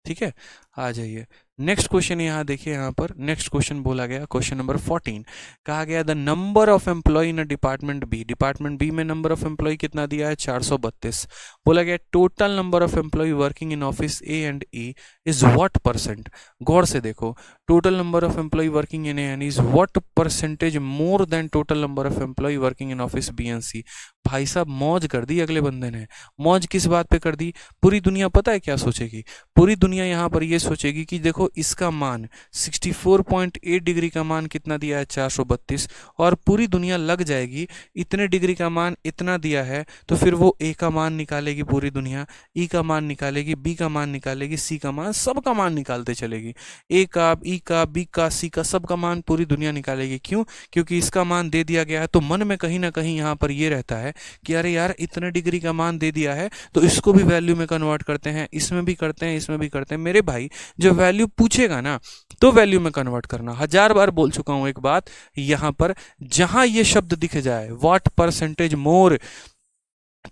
ठीक है, आ जाइए नेक्स्ट क्वेश्चन। यहाँ देखिए, यहाँ पर नेक्स्ट क्वेश्चन बोला गया क्वेश्चन नंबर 14। कहा गया the number of employee in a department B. Department B में नंबर ऑफ एम्प्लॉय कितना दिया है 432। बोला गया total number of employ working in office A and E is what percent. गौर से देखो, total number of employ working in A and is what percentage more than total number of employ working in office B and C. भाई साहब मौज कर दी अगले बंदे ने। मौज किस बात पे कर दी? पूरी दुनिया पता है क्या सोचेगी? पूरी दुनिया यहाँ पर ये सोचेगी कि देखो इसका मान 64.8 डिग्री का मान कितना दिया है 432, और पूरी दुनिया लग जाएगी इतने डिग्री का मान इतना दिया है तो फिर वो ए का मान निकालेगी पूरी दुनिया, ई का मान निकालेगी, बी का मान निकालेगी, सी का मान, सब का मान निकालते चलेगी। ए का, ई का, बी का, सी का, सब का मान पूरी दुनिया निकालेगी। क्यों? क्योंकि इसका मान दे दिया गया है। तो मन में कहीं ना कहीं यहाँ पर ये रहता है कि अरे यार इतने डिग्री का मान दे दिया है तो इसको भी वैल्यू में कन्वर्ट करते हैं, इसमें भी करते हैं, इसमें भी करते हैं। मेरे भाई जो वैल्यू पूछेगा ना तो वैल्यू में कन्वर्ट करना। 1000 बार बोल चुका हूं एक बात, यहां पर जहां ये शब्द दिख जाए व्हाट परसेंटेज मोर,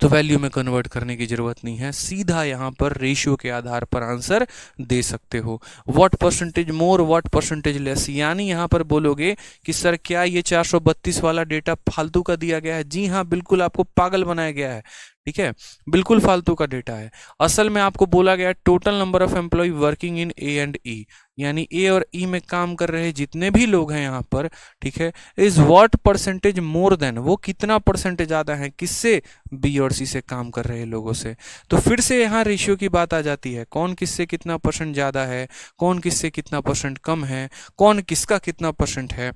तो वैल्यू में कन्वर्ट करने की जरूरत नहीं है, सीधा यहां पर रेशियो के आधार पर आंसर दे सकते हो। What percentage more, what percentage less, यानी यहां पर बोलोगे कि सर क्या ये 432 वाला डेटा फालतू का दिया गया है? जी हां, बिल्कुल आपको पागल बनाया गया है। ठीक है, बिल्कुल फालतू का डेटा है। असल में आपको बोला गया total number of employ working in A and E, यानी ए और ई में काम कर रहे जितने भी लोग हैं यहाँ पर, ठीक है, is what percentage more then, वो कितना परसेंटेज ज़्यादा है किससे? बी और सी से काम कर रहे लोगों से। तो फिर से यहाँ रेशियो की बात आ जाती है, कौन किससे कितना परसेंट ज़्यादा है, कौन किससे कितना परसेंट कम है, कौन किसका कितना परसेंट है।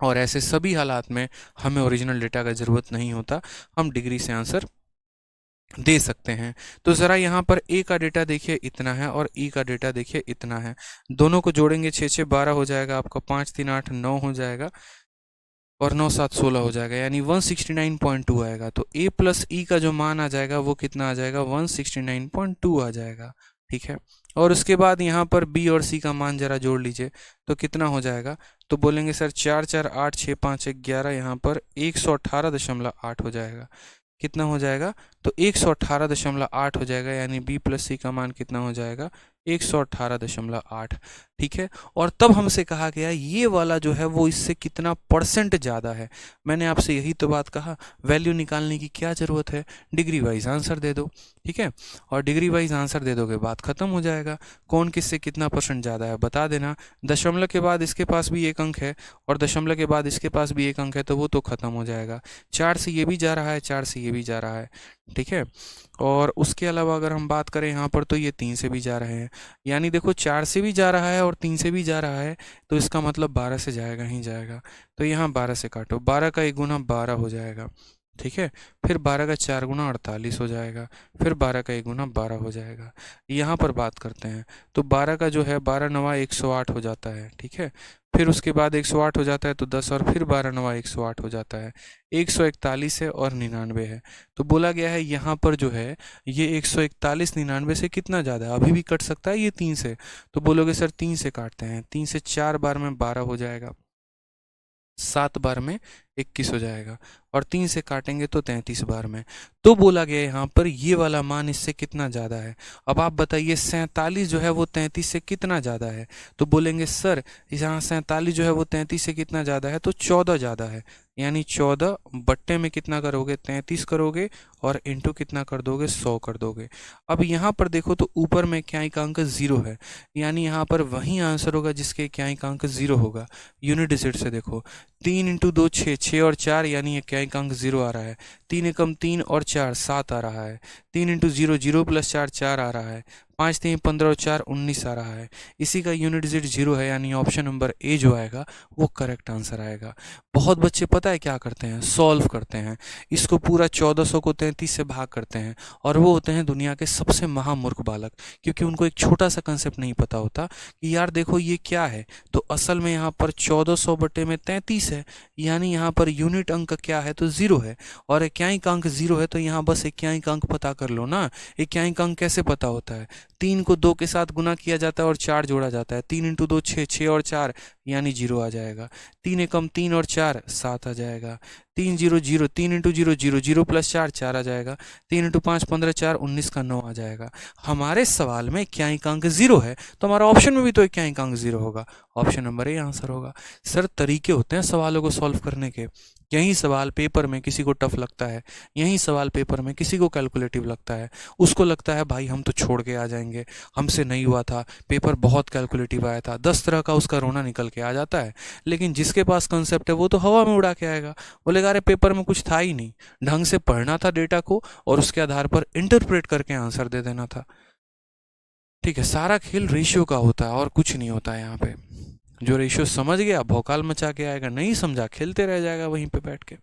और ऐसे सभी हालात में हमें ओरिजिनल डेटा का ज़रूरत नहीं होता, हम डिग्री से आंसर दे सकते हैं। तो ज़रा यहाँ पर ए का डेटा देखिए इतना है और ई का डेटा देखिए इतना है, दोनों को जोड़ेंगे 6 6 12 हो जाएगा आपका, 5 3 8 9 हो जाएगा और 9 7 16 हो जाएगा, यानी 169.2 आएगा। तो ए प्लस ई का जो मान आ जाएगा वो कितना आ जाएगा? 169.2 आ जाएगा। ठीक है, और उसके बाद यहाँ पर बी और सी का मान जरा जोड़ लीजिए तो कितना हो जाएगा? तो बोलेंगे सर 4 4 8 6 5 1 11, यहाँ पर 118.8 हो जाएगा। कितना हो जाएगा? तो 118.8 हो जाएगा, यानी बी प्लस सी का मान कितना हो जाएगा? 118.8। ठीक है, और तब हमसे कहा गया ये वाला जो है वो इससे कितना परसेंट ज़्यादा है। मैंने आपसे यही तो बात कहा, वैल्यू निकालने की क्या ज़रूरत है, डिग्री वाइज आंसर दे दो। ठीक है, और डिग्री वाइज आंसर दे दोगे बात खत्म हो जाएगा। कौन किससे कितना परसेंट ज़्यादा है बता देना, दशमलव के बाद इसके पास भी एक अंक है और दशमलव के बाद इसके पास भी एक अंक है, तो वो तो ख़त्म हो जाएगा। 4 से ये भी जा रहा है, 4 से ये भी जा रहा है। ठीक है, और उसके अलावा अगर हम बात करें यहाँ पर तो ये 3 से भी जा रहे हैं, यानी देखो 4 से भी जा रहा है और 3 से भी जा रहा है, तो इसका मतलब 12 से जाएगा ही जाएगा। तो यहाँ 12 से काटो, 12 का 1 गुना 12 हो जाएगा। ठीक है। फिर 12 का 4 गुना 48 हो जाएगा, फिर 12 का 1 गुना 12 हो जाएगा। यहाँ पर बात करते हैं तो 12 का जो है 12 नवा 108 हो जाता है, ठीक है। फिर उसके बाद 108 हो जाता है तो 10 और फिर 12 नवा 108 हो जाता है, 141 है और 99 है। तो बोला गया है यहाँ पर जो है ये 141 99 से कितना ज़्यादा है, अभी भी कट सकता है ये 3 से। तो बोलोगे सर 3 से काटते हैं, 3 से 4 बार में 12 हो जाएगा, 7 बार में 21 हो जाएगा, और 3 से काटेंगे तो 33 बार में। तो बोला गया यहाँ पर ये वाला मान इससे कितना ज़्यादा है। अब आप बताइए 47 जो है वो 33 से कितना ज़्यादा है। तो बोलेंगे सर यहाँ 47 जो है वो 33 से कितना ज़्यादा है, तो 14 ज़्यादा है। यानी 14 बट्टे में कितना करोगे, 33 करोगे, और इंटू कितना कर दोगे, 100 कर दोगे। अब यहाँ पर देखो तो ऊपर में इक्याइक अंक 0 है, यानी यहाँ पर वही आंसर होगा जिसके इक्याइक अंक 0 होगा। यूनिट डिजिट से देखो, 3 इंटू 2 6, 6 और 4 यानी इक्याइक अंक 0 आ रहा है। 3 एकम 3 और 4 7 आ रहा है। 3 इंटू 0 0 प्लस 4 4 आ रहा है। 5 3 15 और 4 19 आ रहा है। इसी का यूनिट डिजिट 0 है, यानी ऑप्शन नंबर ए जो आएगा वो करेक्ट आंसर आएगा। बहुत बच्चे पता है क्या करते हैं, सॉल्व करते हैं इसको, पूरा 1400 को 33 से भाग करते हैं, और वो होते हैं दुनिया के सबसे महामूर्ख बालक, क्योंकि उनको एक छोटा सा कंसेप्ट नहीं पता होता कि यार देखो ये क्या है। तो असल में यहाँ पर 1400 बटे में 33 है, यानी यहाँ पर यूनिट अंक क्या है, तो 0 है, और इक्याइक अंक 0 है, तो यहाँ बस इक्याइक अंक पता कर लो ना। इक्याइक अंक कैसे पता होता है, 3 को 2 के साथ गुना किया जाता है और 4 जोड़ा जाता है। 3 इंटू 2 6, 6 और 4 यानी 0 आ जाएगा। 3 एकम 3 और 4 7 आ जाएगा। 3 0 0, 3 इंटू 0 0 0 प्लस 4 4 आ जाएगा। 3 इंटू 5 15, 4 19 का 9 आ जाएगा। हमारे सवाल में इक्याइक अंक 0 है, तो हमारा ऑप्शन में भी तो इक्याइक अंक 0 होगा, ऑप्शन नंबर ए आंसर होगा। सर तरीके होते हैं सवालों को सॉल्व करने के। यही सवाल पेपर में किसी को टफ लगता है, यही सवाल पेपर में किसी को कैलकुलेटिव लगता है, उसको लगता है भाई हम तो छोड़ के आ जाएंगे, हमसे नहीं हुआ था, पेपर बहुत कैलकुलेटिव आया था, 10 तरह का उसका रोना निकल के आ जाता है। लेकिन जिसके पास कंसेप्ट है वो तो हवा में उड़ा के आएगा, बोलेगा अरे पेपर में कुछ था ही नहीं, ढंग से पढ़ना था डेटा को और उसके आधार पर इंटरप्रेट करके आंसर दे देना था। ठीक है, सारा खेल रेशियो का होता है और कुछ नहीं होता है यहाँ पे। जो रेशियो समझ गया भौकाल मचा के आएगा, नहीं समझा खेलते रह जाएगा वहीं पे बैठ के।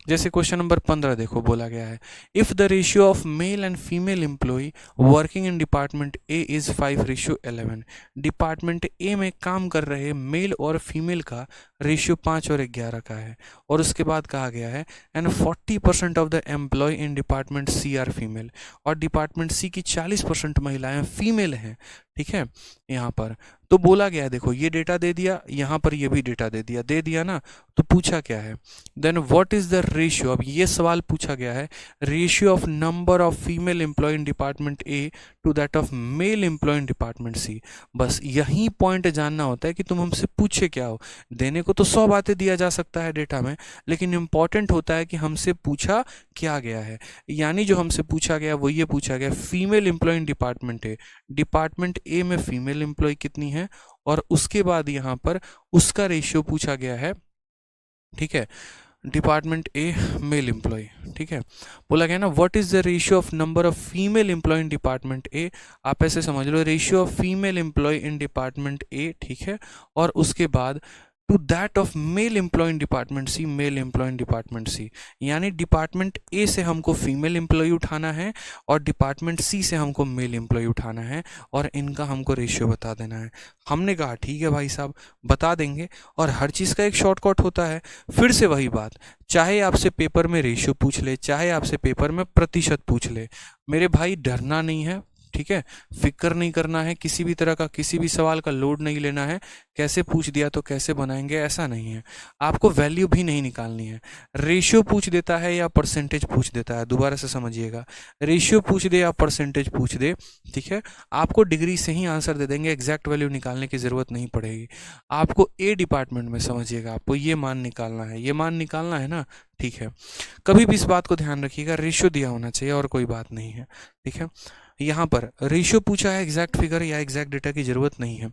जैसे क्वेश्चन नंबर 15 देखो, बोला गया है if the ratio of male and female employee working in department A is 5:11। Department A में काम कर रहे मेल और फीमेल का रेशियो 5 और 11 का है, और उसके बाद कहा गया है and 40% of the employ in department C are female, और डिपार्टमेंट सी की 40% महिलाएं फीमेल हैं। ठीक है, यहाँ पर तो बोला गया है, देखो ये डेटा दे दिया, यहाँ पर ये भी डेटा दे दिया ना। तो पूछा क्या है, then what is the ratio, अब ये सवाल पूछा गया है, ratio of number of female employ in department A to that of male employ in department C. बस यही पॉइंट जानना होता है कि तुम हमसे पूछे क्या हो। देने को तो 100 बातें दिया जा सकता है डेटा में, लेकिन इंपॉर्टेंट होता है कि हमसे पूछा क्या गया है। यानी जो हमसे पूछा गया वो ये पूछा गया female employ in department A, department A में फीमेल एम्प्लॉय कितनी है, और उसके बाद यहाँ पर उसका रेशियो पूछा गया है। ठीक है, डिपार्टमेंट ए मेल एम्प्लॉय। ठीक है, बोला गया ना what is the ratio of number of female employ in department A. आप ऐसे समझ लो ratio of female employ in department A, ठीक है, और उसके बाद to that of male employ in department C, male employ in department C. यानी डिपार्टमेंट ए से हमको फीमेल एम्प्लॉय उठाना है और डिपार्टमेंट सी से हमको मेल एम्प्लॉय उठाना है, और इनका हमको रेशियो बता देना है। हमने कहा ठीक है भाई साहब बता देंगे, और हर चीज़ का एक शॉर्टकट होता है। फिर से वही बात, चाहे आपसे पेपर में रेशियो पूछ ले, चाहे आपसे पेपर में प्रतिशत पूछ ले, मेरे भाई डरना नहीं है। ठीक है, फिक्र नहीं करना है, किसी भी तरह का किसी भी सवाल का लोड नहीं लेना है, कैसे पूछ दिया तो कैसे बनाएंगे ऐसा नहीं है। आपको वैल्यू भी नहीं निकालनी है, रेशियो पूछ देता है या परसेंटेज पूछ देता है, दोबारा से समझिएगा, रेशियो पूछ दे या परसेंटेज पूछ दे, ठीक है, आपको डिग्री से ही आंसर दे देंगे, एग्जैक्ट वैल्यू निकालने की ज़रूरत नहीं पड़ेगी। आपको ए डिपार्टमेंट में समझिएगा, आपको ये मान निकालना है, ये मान निकालना है ना। ठीक है, कभी भी इस बात को ध्यान रखिएगा, रेशियो दिया होना चाहिए और कोई बात नहीं है। ठीक है, यहाँ पर रेशियो पूछा है, एग्जैक्ट फिगर या एग्जैक्ट डेटा की जरूरत नहीं है।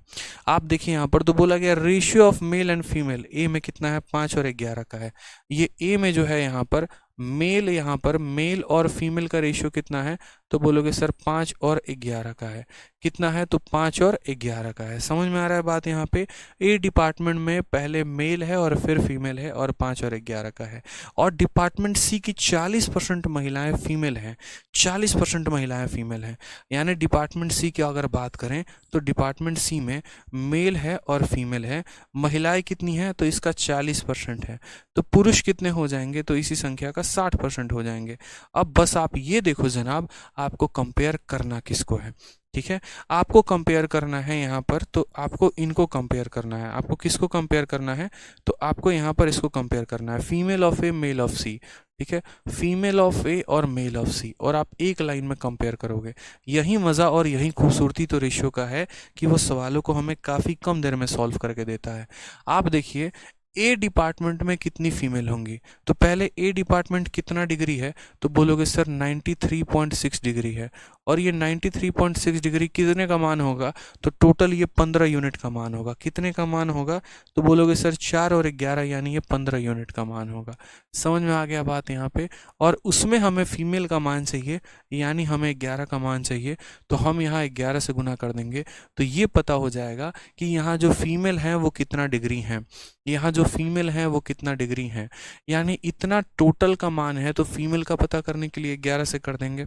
आप देखिए यहाँ पर तो बोला गया ratio of male and female, A में कितना है 5 और 11 का है, ये ए में जो है यहाँ पर मेल यहाँ पर मेल और फीमेल का रेशियो कितना है, तो बोलोगे सर 5 और 11 का है। कितना है, तो 5 और 11 का है। समझ में आ रहा है बात। यहाँ पे ए डिपार्टमेंट में पहले मेल है और फिर फीमेल है और 5 और 11 का है। और डिपार्टमेंट सी की 40% महिलाएं फीमेल हैं, 40% महिलाएं फीमेल हैं। यानी डिपार्टमेंट सी की अगर बात करें तो डिपार्टमेंट सी में मेल है और फीमेल है। महिलाएं कितनी हैं, तो इसका 40% है। तो पुरुष कितने हो जाएंगे, तो इसी संख्या का 60% हो जाएंगे। अब बस आप ये देखो जनाब, आपको कंपेयर करना किसको है, ठीक है। आपको कंपेयर करना है यहाँ पर, तो आपको इनको कंपेयर करना है। आपको किसको कंपेयर करना है, तो आपको यहाँ पर इसको कंपेयर करना है, female of A male of C, ठीक है। फीमेल ऑफ ए और मेल ऑफ सी, और आप एक लाइन में कंपेयर करोगे। यही मज़ा और यही खूबसूरती तो रेशियो का है कि वो सवालों को हमें काफ़ी कम देर में सॉल्व करके देता है। आप देखिए ए डिपार्टमेंट में कितनी फीमेल होंगी, तो पहले ए डिपार्टमेंट कितना डिग्री है, तो बोलोगे सर 93.6 डिग्री है। और ये 93.6 डिग्री कितने का मान होगा, तो टोटल ये 15 यूनिट का मान होगा। कितने का मान होगा, तो बोलोगे सर 4 और 11 यानी ये 15 यूनिट का मान होगा। समझ में आ गया बात यहाँ पे। और उसमें हमें फीमेल का मान चाहिए, यानी हमें 11 का मान चाहिए, तो हम यहाँ 11 से गुना कर देंगे, तो ये पता हो जाएगा कि यहाँ जो फीमेल हैं वो कितना डिग्री हैं, यहाँ जो फीमेल हैं वो कितना डिग्री हैं। यानी इतना टोटल का मान है, तो फीमेल का पता करने के लिए 11 से कर देंगे,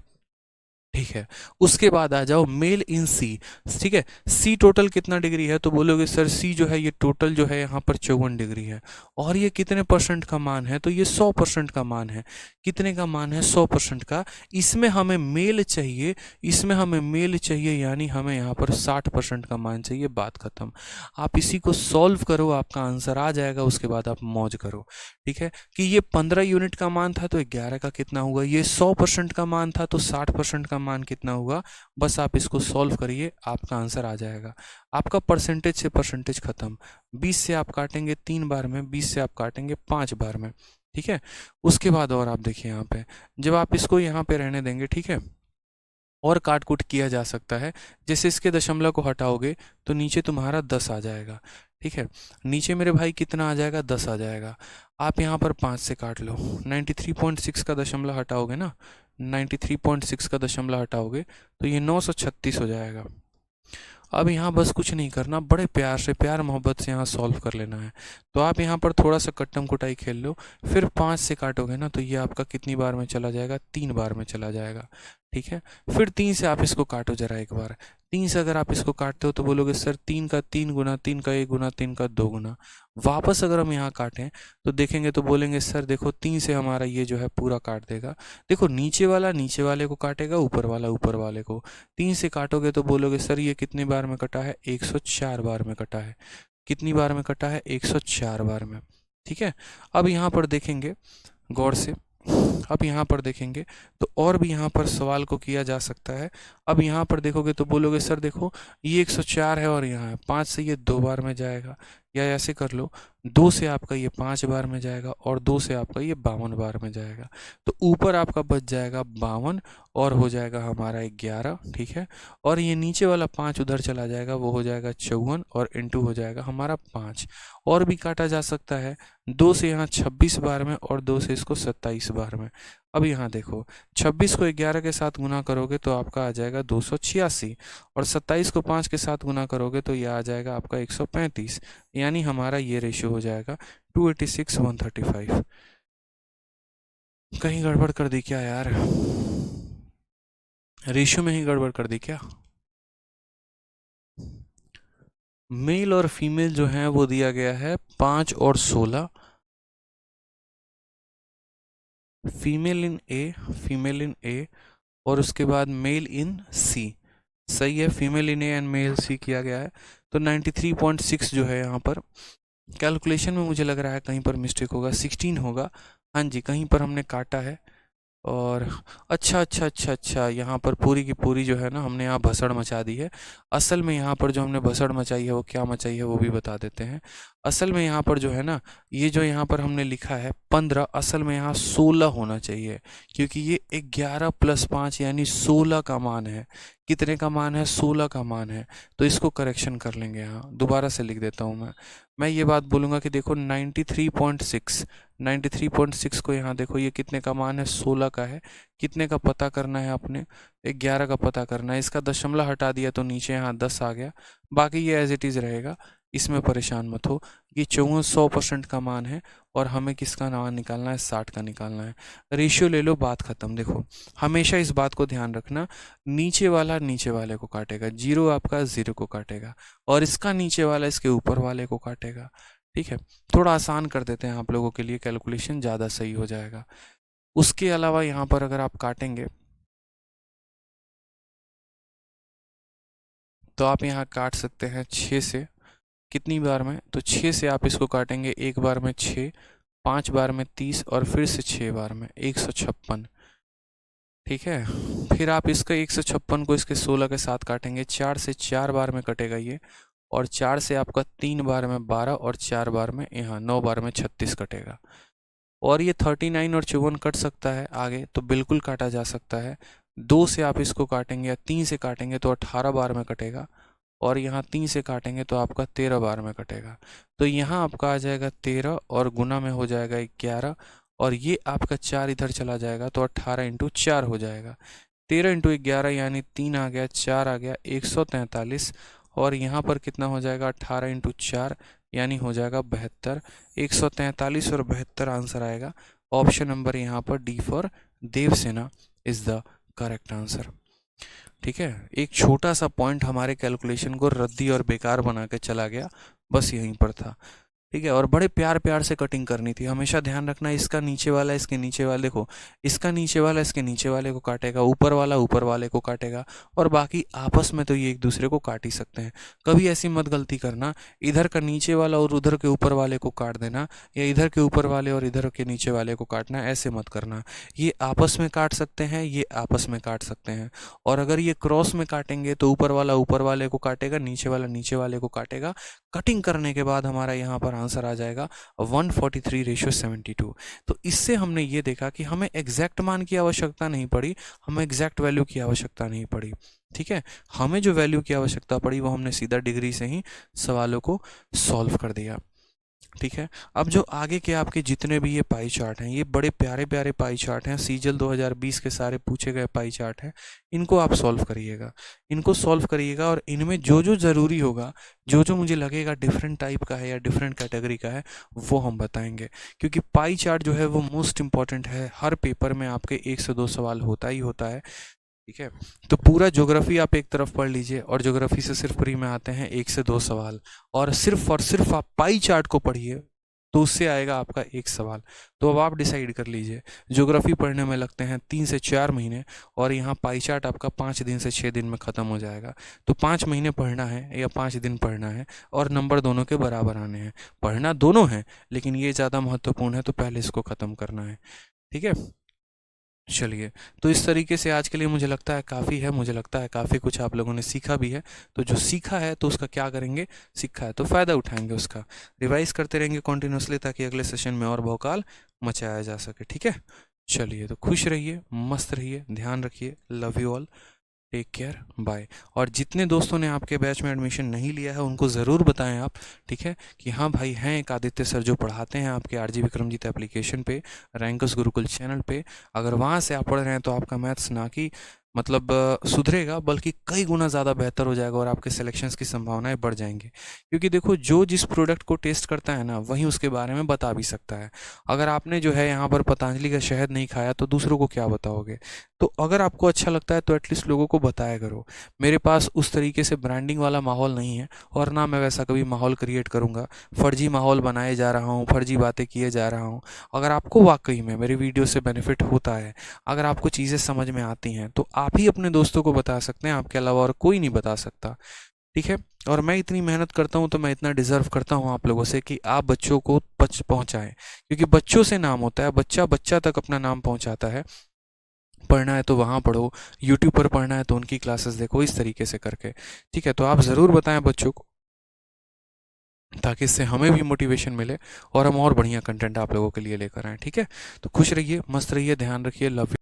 ठीक है। उसके बाद आ जाओ मेल इन सी, ठीक है। सी टोटल कितना डिग्री है, तो बोलोगे सर सी जो है ये टोटल जो है यहाँ पर 54 डिग्री है। और ये कितने परसेंट का मान है, तो ये 100% का मान है। कितने का मान है, 100% का। इसमें हमें मेल चाहिए, इसमें हमें मेल चाहिए, यानी हमें यहाँ पर 60% का मान चाहिए। बात खत्म। आप इसी को सॉल्व करो, आपका आंसर आ जाएगा। उसके बाद आप मौज करो, ठीक है। कि ये 15 यूनिट का मान था तो 11 का कितना हुआ, ये 100% का मान था तो 60% का मान कितना हुआ। बस आप इसको सॉल्व करिए, आपका आंसर आ जाएगा। आपका परसेंटेज से परसेंटेज खत्म। 20 से आप काटेंगे 3 बार में, 20 से आप काटेंगे 5 बार में, ठीक है। उसके बाद और आप देखिए यहाँ पे, जब आप इसको यहाँ पे रहने देंगे, ठीक है, और काट कूट किया जा सकता है। जैसे इसके दशमलव को हटाओगे तो नीचे तुम्हारा 10 आ जाएगा, ठीक है। नीचे मेरे भाई कितना आ जाएगा, 10 आ जाएगा। आप यहाँ पर 5 से काट लो, 93.6 का दशमलव हटाओगे ना, 93.6 का दशमलव हटाओगे तो ये 936 हो जाएगा। अब यहाँ बस कुछ नहीं करना, बड़े प्यार से, प्यार मोहब्बत से यहाँ सॉल्व कर लेना है। तो आप यहाँ पर थोड़ा सा कट्टम कुटाई खेल लो, फिर 5 से काटोगे ना तो ये आपका कितनी बार में चला जाएगा, 3 बार में चला जाएगा, ठीक है। फिर 3 से आप इसको काटो जरा एक बार। 3 से अगर आप इसको काटते हो तो बोलोगे सर 3 का 3 गुना, 3 का 1 गुना, 3 का 2 गुना। वापस अगर हम यहाँ काटें तो देखेंगे तो बोलेंगे सर देखो 3 से हमारा ये जो है पूरा काट देगा। देखो नीचे वाला नीचे वाले को काटेगा, ऊपर वाला ऊपर वाले को। 3 से काटोगे तो बोलोगे सर ये कितनी बार में कटा है, 104 बार में कटा है। कितनी बार में कटा है, 104 बार में, ठीक है। अब यहाँ पर देखेंगे गौर से, अब यहाँ पर देखेंगे तो और भी यहाँ पर सवाल को किया जा सकता है। अब यहाँ पर देखोगे तो बोलोगे सर देखो ये 104 है और यहाँ है, 5 से ये 2 बार में जाएगा, या ऐसे कर लो 2 से आपका ये 5 बार में जाएगा और 2 से आपका ये 52 बार में जाएगा। तो ऊपर आपका बच जाएगा 52 और हो जाएगा हमारा 11, ठीक है। और ये नीचे वाला 5 उधर चला जाएगा, वो हो जाएगा 54 और इंटू हो जाएगा हमारा 5। और भी काटा जा सकता है, 2 से यहाँ 26 बार में और 2 से इसको 27 बार में। अब यहाँ देखो 26 को 11 के साथ गुना करोगे तो आपका आ जाएगा 286, और 27 को 5 के साथ गुना करोगे तो यह आ जाएगा आपका 135। यानी हमारा ये रेशियो हो जाएगा 286 135। कहीं गड़बड़ कर दी क्या यार, रेशियो में ही गड़बड़ कर दी क्या। मेल और फीमेल जो है वो दिया गया है 5 और 16। फीमेल इन ए और उसके बाद मेल इन सी, सही है। Female in A and male C किया गया है। तो 93.6 जो है यहाँ पर कैलकुलेशन में मुझे लग रहा है कहीं पर मिस्टेक होगा, 16 होगा, हाँ जी कहीं पर हमने काटा है। और अच्छा, यहाँ पर पूरी की पूरी जो है ना हमने यहाँ भसड़ मचा दी है। असल में यहाँ पर जो हमने भसड़ मचाई है वो क्या मचाई है वो भी बता देते हैं। असल में यहाँ पर जो है ना, ये जो यहाँ पर हमने लिखा है 15, असल में यहाँ 16 होना चाहिए, क्योंकि ये 11 + 5 यानी 16 का मान है। कितने का मान है, 16 का मान है, तो इसको करेक्शन कर लेंगे। यहाँ दोबारा से लिख देता हूँ मैं ये बात बोलूँगा कि देखो 93.6 को यहाँ देखो ये कितने का मान है, 16 का है। कितने का पता करना है आपने, 11 का पता करना है। इसका दशमलव हटा दिया तो नीचे यहाँ 10 आ गया, बाकी ये एज इट इज़ रहेगा, इसमें परेशान मत हो। ये 100% का मान है और हमें किसका मान निकालना है, 60 का निकालना है। रेशियो ले लो, बात खत्म। देखो हमेशा इस बात को ध्यान रखना, नीचे वाला नीचे वाले को काटेगा, 0 आपका 0 को काटेगा, और इसका नीचे वाला इसके ऊपर वाले को काटेगा। ठीक है, थोड़ा आसान कर देते हैं आप लोगों के लिए, कैलकुलेशन ज़्यादा सही हो जाएगा। उसके अलावा यहाँ पर अगर आप काटेंगे तो आप यहाँ काट सकते हैं 6 से। कितनी बार में, तो 6 से आप इसको काटेंगे, एक बार में 6, 5 बार में 30 और फिर से 6 बार में 156। ठीक है, फिर आप इसका 156 को इसके 16 के साथ काटेंगे, 4 से 4 बार में कटेगा ये, और 4 से आपका 3 बार में 12 और 4 बार में यहाँ 9 बार में 36 कटेगा। और ये 39 और 54 कट सकता है आगे, तो बिल्कुल काटा जा सकता है। 2 से आप इसको काटेंगे या 3 से काटेंगे तो 18 बार में कटेगा, और यहाँ 3 से काटेंगे तो आपका 13 बार में कटेगा। तो यहाँ आपका आ जाएगा 13 और गुना में हो जाएगा 11, और ये आपका 4 इधर चला जाएगा तो 18 इंटू 4 हो जाएगा। 13 इंटू 11 यानी 3 आ गया, 4 आ गया, 143। और यहाँ पर कितना हो जाएगा, 18 इंटू 4 यानी हो जाएगा 72। 143 और 72 आंसर आएगा। ऑप्शन नंबर यहाँ पर D for Devasena is the correct answer. ठीक है, एक छोटा सा पॉइंट हमारे कैलकुलेशन को रद्दी और बेकार बना के चला गया, बस यहीं पर था। ठीक है, और बड़े प्यार प्यार से कटिंग करनी थी। हमेशा ध्यान रखना, इसका नीचे वाला इसके नीचे वाले को, इसका नीचे वाला इसके नीचे वाले को काटेगा, ऊपर वाला ऊपर वाले को काटेगा, और बाकी आपस में तो ये एक दूसरे को काट ही सकते हैं। कभी ऐसी मत गलती करना, इधर का नीचे वाला और उधर के ऊपर वाले को काट देना, या इधर के ऊपर वाले और इधर के नीचे वाले को काटना, ऐसे मत करना। ये आपस में काट सकते हैं, ये आपस में काट सकते हैं, और अगर ये क्रॉस में काटेंगे तो ऊपर वाला ऊपर वाले को काटेगा, नीचे वाला नीचे वाले को काटेगा। कटिंग करने के बाद हमारा यहाँ पर आंसर आ जाएगा 143:72। तो इससे हमने ये देखा कि हमें एग्जैक्ट मान की आवश्यकता नहीं पड़ी, हमें एग्जैक्ट वैल्यू की आवश्यकता नहीं पड़ी। ठीक है, हमें जो वैल्यू की आवश्यकता पड़ी वो हमने सीधा डिग्री से ही सवालों को सॉल्व कर दिया। ठीक है, अब जो आगे के आपके जितने भी ये पाई चार्ट हैं, ये बड़े प्यारे प्यारे पाई चार्ट हैं, सीजल 2020 के सारे पूछे गए पाई चार्ट हैं। इनको आप सॉल्व करिएगा, इनको सॉल्व करिएगा, और इनमें जो जो ज़रूरी होगा, जो जो मुझे लगेगा डिफरेंट टाइप का है या डिफरेंट कैटेगरी का है, वो हम बताएंगे। क्योंकि पाई चार्ट जो है वो मोस्ट इंपॉर्टेंट है, हर पेपर में आपके 1 से 2 सवाल होता ही होता है। ठीक है, तो पूरा ज्योग्राफी आप एक तरफ पढ़ लीजिए, और ज्योग्राफी से सिर्फ प्री में आते हैं 1 से 2 सवाल, और सिर्फ आप पाई चार्ट को पढ़िए तो उससे आएगा आपका 1 सवाल। तो अब आप डिसाइड कर लीजिए, ज्योग्राफी पढ़ने में लगते हैं 3 से 4 महीने, और यहाँ पाई चार्ट आपका 5 दिन से 6 दिन में ख़त्म हो जाएगा। तो 5 महीने पढ़ना है या 5 दिन पढ़ना है, और नंबर दोनों के बराबर आने हैं। पढ़ना दोनों है, लेकिन ये ज़्यादा महत्वपूर्ण है, तो पहले इसको ख़त्म करना है। ठीक है, चलिए, तो इस तरीके से आज के लिए मुझे लगता है काफ़ी है, मुझे लगता है काफ़ी कुछ आप लोगों ने सीखा भी है। तो जो सीखा है तो उसका क्या करेंगे, सीखा है तो फ़ायदा उठाएंगे, उसका रिवाइज करते रहेंगे कॉन्टिन्यूसली, ताकि अगले सेशन में और भौकाल मचाया जा सके। ठीक है, चलिए, तो खुश रहिए, मस्त रहिए, ध्यान रखिए, love you all, take care, bye. और जितने दोस्तों ने आपके बैच में एडमिशन नहीं लिया है उनको ज़रूर बताएं आप, ठीक है, कि हाँ भाई हैं एक आदित्य सर जो पढ़ाते हैं आपके आरजी विक्रमजीत एप्लीकेशन पे, रैंकर्स गुरुकुल चैनल पे। अगर वहाँ से आप पढ़ रहे हैं तो आपका मैथ्स ना कि मतलब सुधरेगा, बल्कि कई गुना ज़्यादा बेहतर हो जाएगा, और आपके सिलेक्शंस की संभावनाएं बढ़ जाएंगी। क्योंकि देखो, जो जिस प्रोडक्ट को टेस्ट करता है ना, वही उसके बारे में बता भी सकता है। अगर आपने जो है यहाँ पर पतंजलि का शहद नहीं खाया तो दूसरों को क्या बताओगे। तो अगर आपको अच्छा लगता है तो एटलीस्ट लोगों को बताया करो। मेरे पास उस तरीके से ब्रांडिंग वाला माहौल नहीं है, और ना मैं वैसा कभी माहौल क्रिएट करूँगा। फर्जी माहौल बनाए जा रहा हूँ, फर्जी बातें किए जा रहा हूँ। अगर आपको वाकई में मेरी वीडियो से बेनिफिट होता है, अगर आपको चीज़ें समझ में आती हैं, तो आप ही अपने दोस्तों को बता सकते हैं, आपके अलावा और कोई नहीं बता सकता। ठीक है, और मैं इतनी मेहनत करता हूँ तो मैं इतना डिज़र्व करता हूँ आप लोगों से कि आप बच्चों को पहुँचाएँ, क्योंकि बच्चों से नाम होता है, बच्चा बच्चा तक अपना नाम पहुँचाता है। पढ़ना है तो वहाँ पढ़ो, यूट्यूब पर पढ़ना है तो उनकी क्लासेस देखो, इस तरीके से करके। ठीक है, तो आप ज़रूर बताएं बच्चों को, ताकि इससे हमें भी मोटिवेशन मिले और हम और बढ़िया कंटेंट आप लोगों के लिए लेकर आएँ। ठीक है, तो खुश रहिए, मस्त रहिए, ध्यान रखिए, लव यू।